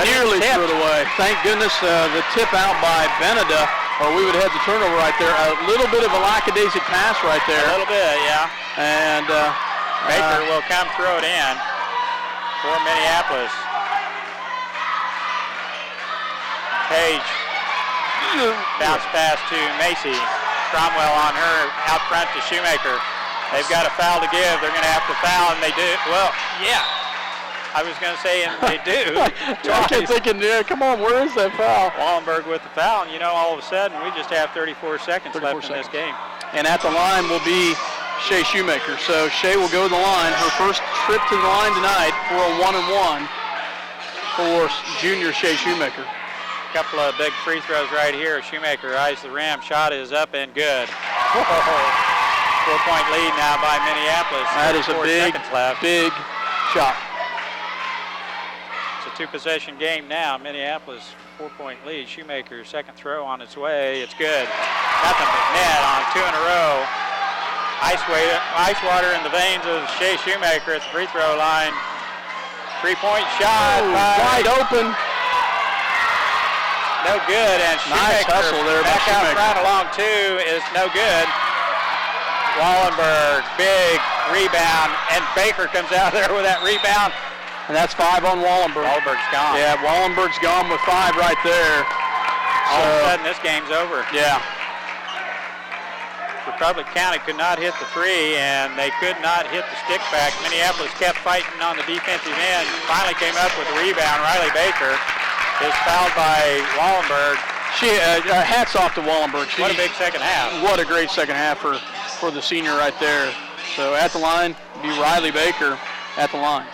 Nearly threw it away. Thank goodness the tip out by Beneda, or we would have had the turnover right there. A little bit of a lackadaisic pass right there. A little bit, yeah. And Baker will come throw it in for Minneapolis. Page. Bounce pass to Macy. Cromwell on her out front to Shoemaker. They've got a foul to give. They're going to have to foul, and they do. Well, yeah. I was going to say, and they do. I kept thinking, yeah, come on, where is that foul? Wallenberg with the foul, and you know, all of a sudden, we just have 34 seconds left in this game. And at the line will be Shea Shoemaker. So Shea will go to the line. Her first trip to the line tonight for a 1-and-1 for junior Shea Shoemaker. A couple of big free throws right here. Shoemaker eyes the rim. Shot is up and good. 4-point lead now by Minneapolis. That is a big shot. It's a two-possession game now. Minneapolis 4-point lead. Shoemaker second throw on its way. It's good. Nothing but net on 2 in a row. Ice water in the veins of Shea Shoemaker at the free throw line. 3-point shot. Wide open. No good, and nice Shoemaker hustle there back by out Shoemaker. front along 2 is no good. Wallenberg, big rebound, and Baker comes out there with that rebound. And that's 5 on Wallenberg. Wallenberg's gone. Yeah, Wallenberg's gone with 5 right there. All of a sudden, this game's over. Yeah. Republic County could not hit the 3, and they could not hit the stick back. Minneapolis kept fighting on the defensive end. Finally came up with a rebound. Riley Baker is fouled by Wallenberg. Hats off to Wallenberg. What a big second half. What a great second half for the senior right there. So at the line, be Riley Baker at the line.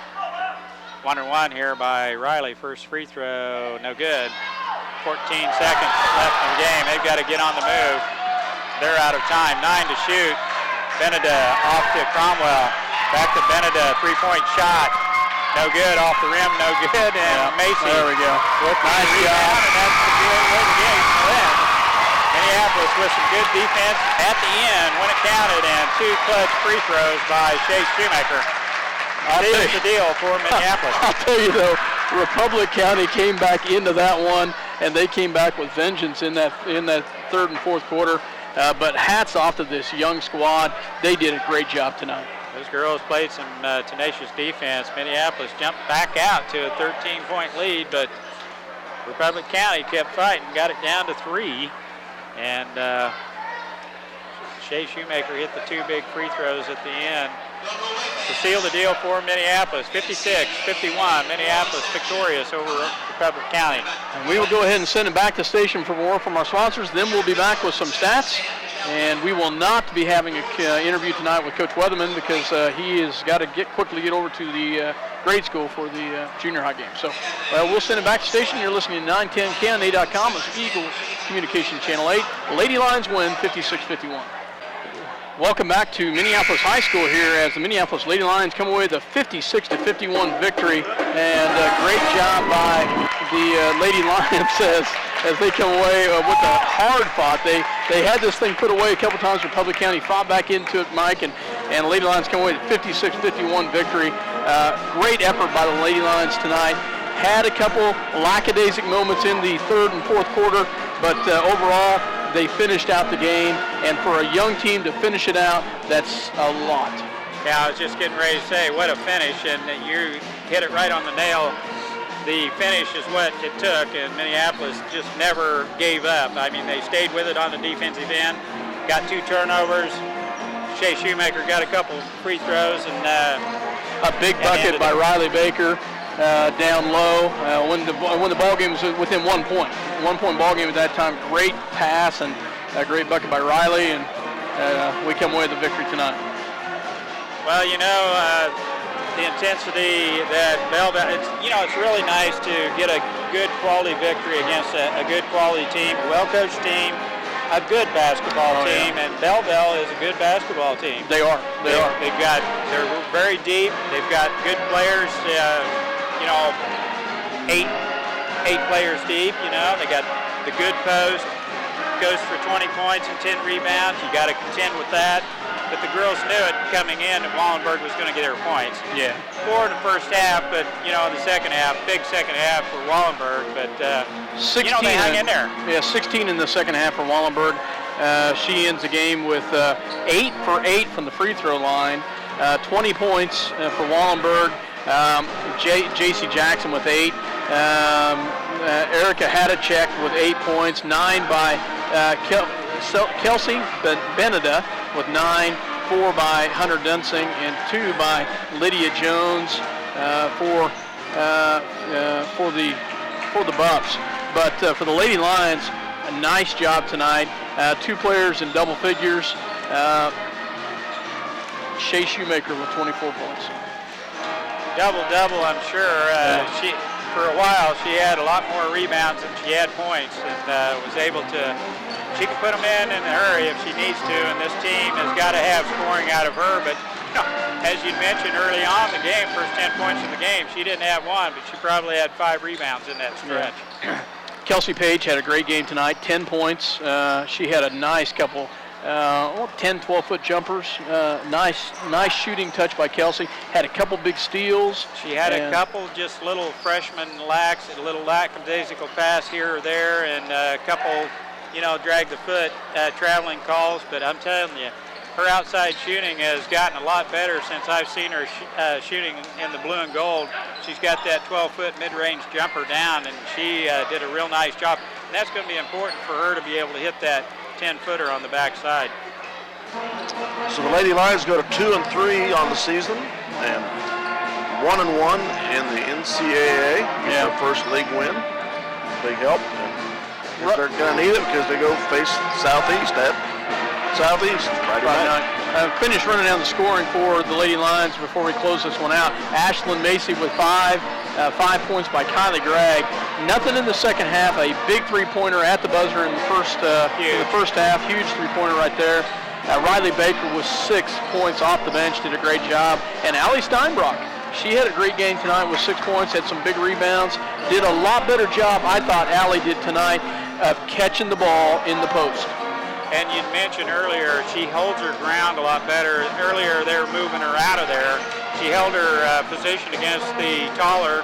1-and-1 here by Riley. First free throw, no good. 14 seconds left in the game. They've got to get on the move. They're out of time. 9 to shoot. Beneda off to Cromwell. Back to Beneda. 3-point shot. No good. Off the rim. No good. And Macy. There we go. With nice job. And that's the way the game went. Minneapolis with some good defense at the end when it counted, and 2 clutch free throws by Shea Shoemaker. Seals the deal for Minneapolis. I'll tell you though, Republic County came back into that one, and they came back with vengeance in that third and fourth quarter. But hats off to this young squad. They did a great job tonight. Those girls played some tenacious defense. Minneapolis jumped back out to a 13-point lead, but Republic County kept fighting, got it down to 3. And Shea Shoemaker hit the 2 big free throws at the end to seal the deal for Minneapolis. 56-51, Minneapolis victorious over Republic County. And we will go ahead and send it back to station for more from our sponsors. Then we'll be back with some stats. And we will not be having an interview tonight with Coach Weatherman because he has got to quickly get over to the grade school for the junior high game. So we'll send it back to station. You're listening to 910KNA.com. It's Eagle Communication Channel 8. Lady Lions win 56-51. Welcome back to Minneapolis High School here as the Minneapolis Lady Lions come away with a 56-51 victory. And great job by the Lady Lions as they come away with a hard fought. They had this thing put away a couple times. Republic County fought back into it, Mike, and the Lady Lions come away with a 56-51 victory. Great effort by the Lady Lions tonight. Had a couple lackadaisic moments in the third and fourth quarter, but overall they finished out the game. And for a young team to finish it out, that's a lot. Yeah, I was just getting ready to say, what a finish, and you hit it right on the nail. the finish is what it took, and Minneapolis just never gave up. I mean, they stayed with it on the defensive end, got 2 turnovers. Shea Shoemaker got a couple free throws, and a big bucket by Riley Baker down low when the ball game was within 1 point. 1 point ball game at that time. Great pass and a great bucket by Riley, and we come away with the victory tonight. Well, you know, the intensity that Belleville, it's really nice to get a good quality victory against a good quality team, a well-coached team, a good basketball team, and Belleville is a good basketball team. They are. They're very deep. They've got good players, 8 players deep, They got the good post, goes for 20 points and 10 rebounds. You got to contend with that. But the girls knew it coming in that Wallenberg was going to get her points. Yeah. 4 in the first half, but, in the second half, big second half for Wallenberg. But, 16 they hung in there. Yeah, 16 in the second half for Wallenberg. She ends the game with 8 for 8 from the free throw line. 20 points for Wallenberg. J.C. Jackson with 8. Erica Hadacek with 8 points. 9 by Kelsey Beneda with 9, 4 by Hunter Dunsing, and 2 by Lydia Jones for the Buffs. But for the Lady Lions, a nice job tonight. 2 players in double figures. Shea Shoemaker with 24 points. Double-double, I'm sure. For a while, she had a lot more rebounds than she had points, and was able to. She can put them in a hurry if she needs to, and this team has got to have scoring out of her. But as you mentioned early on in the game, first 10 points in the game, she didn't have 1, but she probably had 5 rebounds in that stretch. Yeah. Kelsey Page had a great game tonight, 10 points. She had a nice couple 10, 12-foot jumpers. Nice shooting touch by Kelsey. Had a couple big steals. She had a couple just little freshman lacks, a little lackadaisical pass here or there, and a couple, drag the foot traveling calls. But I'm telling you, her outside shooting has gotten a lot better since I've seen her shooting in the blue and gold. She's got that 12-foot mid-range jumper down, and she did a real nice job. And that's going to be important for her to be able to hit that 10-footer on the backside. So the Lady Lions go to 2-3 on the season, and 1-1 in the NCAA. Their first league win. Big help. And they're going to need it because they go face Southeast at Southeast Friday night. Finish running down the scoring for the Lady Lions before we close this one out. Ashlyn Macy with 5 points by Kylie Gregg. Nothing in the second half. A big three-pointer at the buzzer in the first half. Huge three-pointer right there. Riley Baker with 6 points off the bench, did a great job. And Allie Steinbrock, she had a great game tonight with 6 points, had some big rebounds. Did a lot better job, I thought Allie did tonight, of catching the ball in the post. And you mentioned earlier, she holds her ground a lot better. Earlier, they were moving her out of there. She held her position against the taller,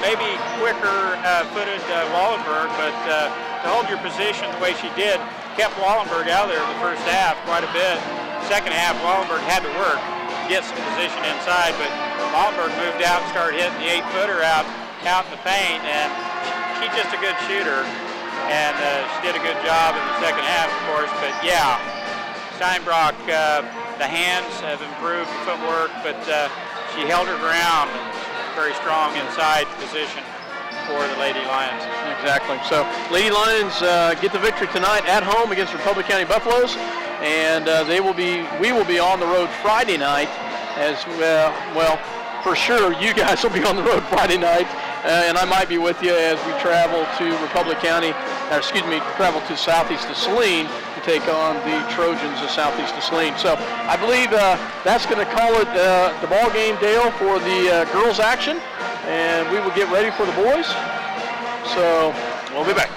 maybe quicker-footed Wallenberg, but to hold your position the way she did, kept Wallenberg out of there in the first half quite a bit. Second half, Wallenberg had to work to get some position inside, but Wallenberg moved out and started hitting the 8-footer out in the paint, and she's just a good shooter. And she did a good job in the second half, of course. But yeah, Steinbrock, the hands have improved, the footwork, but she held her ground. Very strong inside position for the Lady Lions. Exactly. So Lady Lions get the victory tonight at home against Republic County Buffaloes, and we will be on the road Friday night as well. For sure, you guys will be on the road Friday night, and I might be with you as we travel to travel to Southeast of Saline to take on the Trojans of Southeast of Saline. So I believe that's going to call it the ball game, Dale, for the girls action, and we will get ready for the boys. So we'll be back.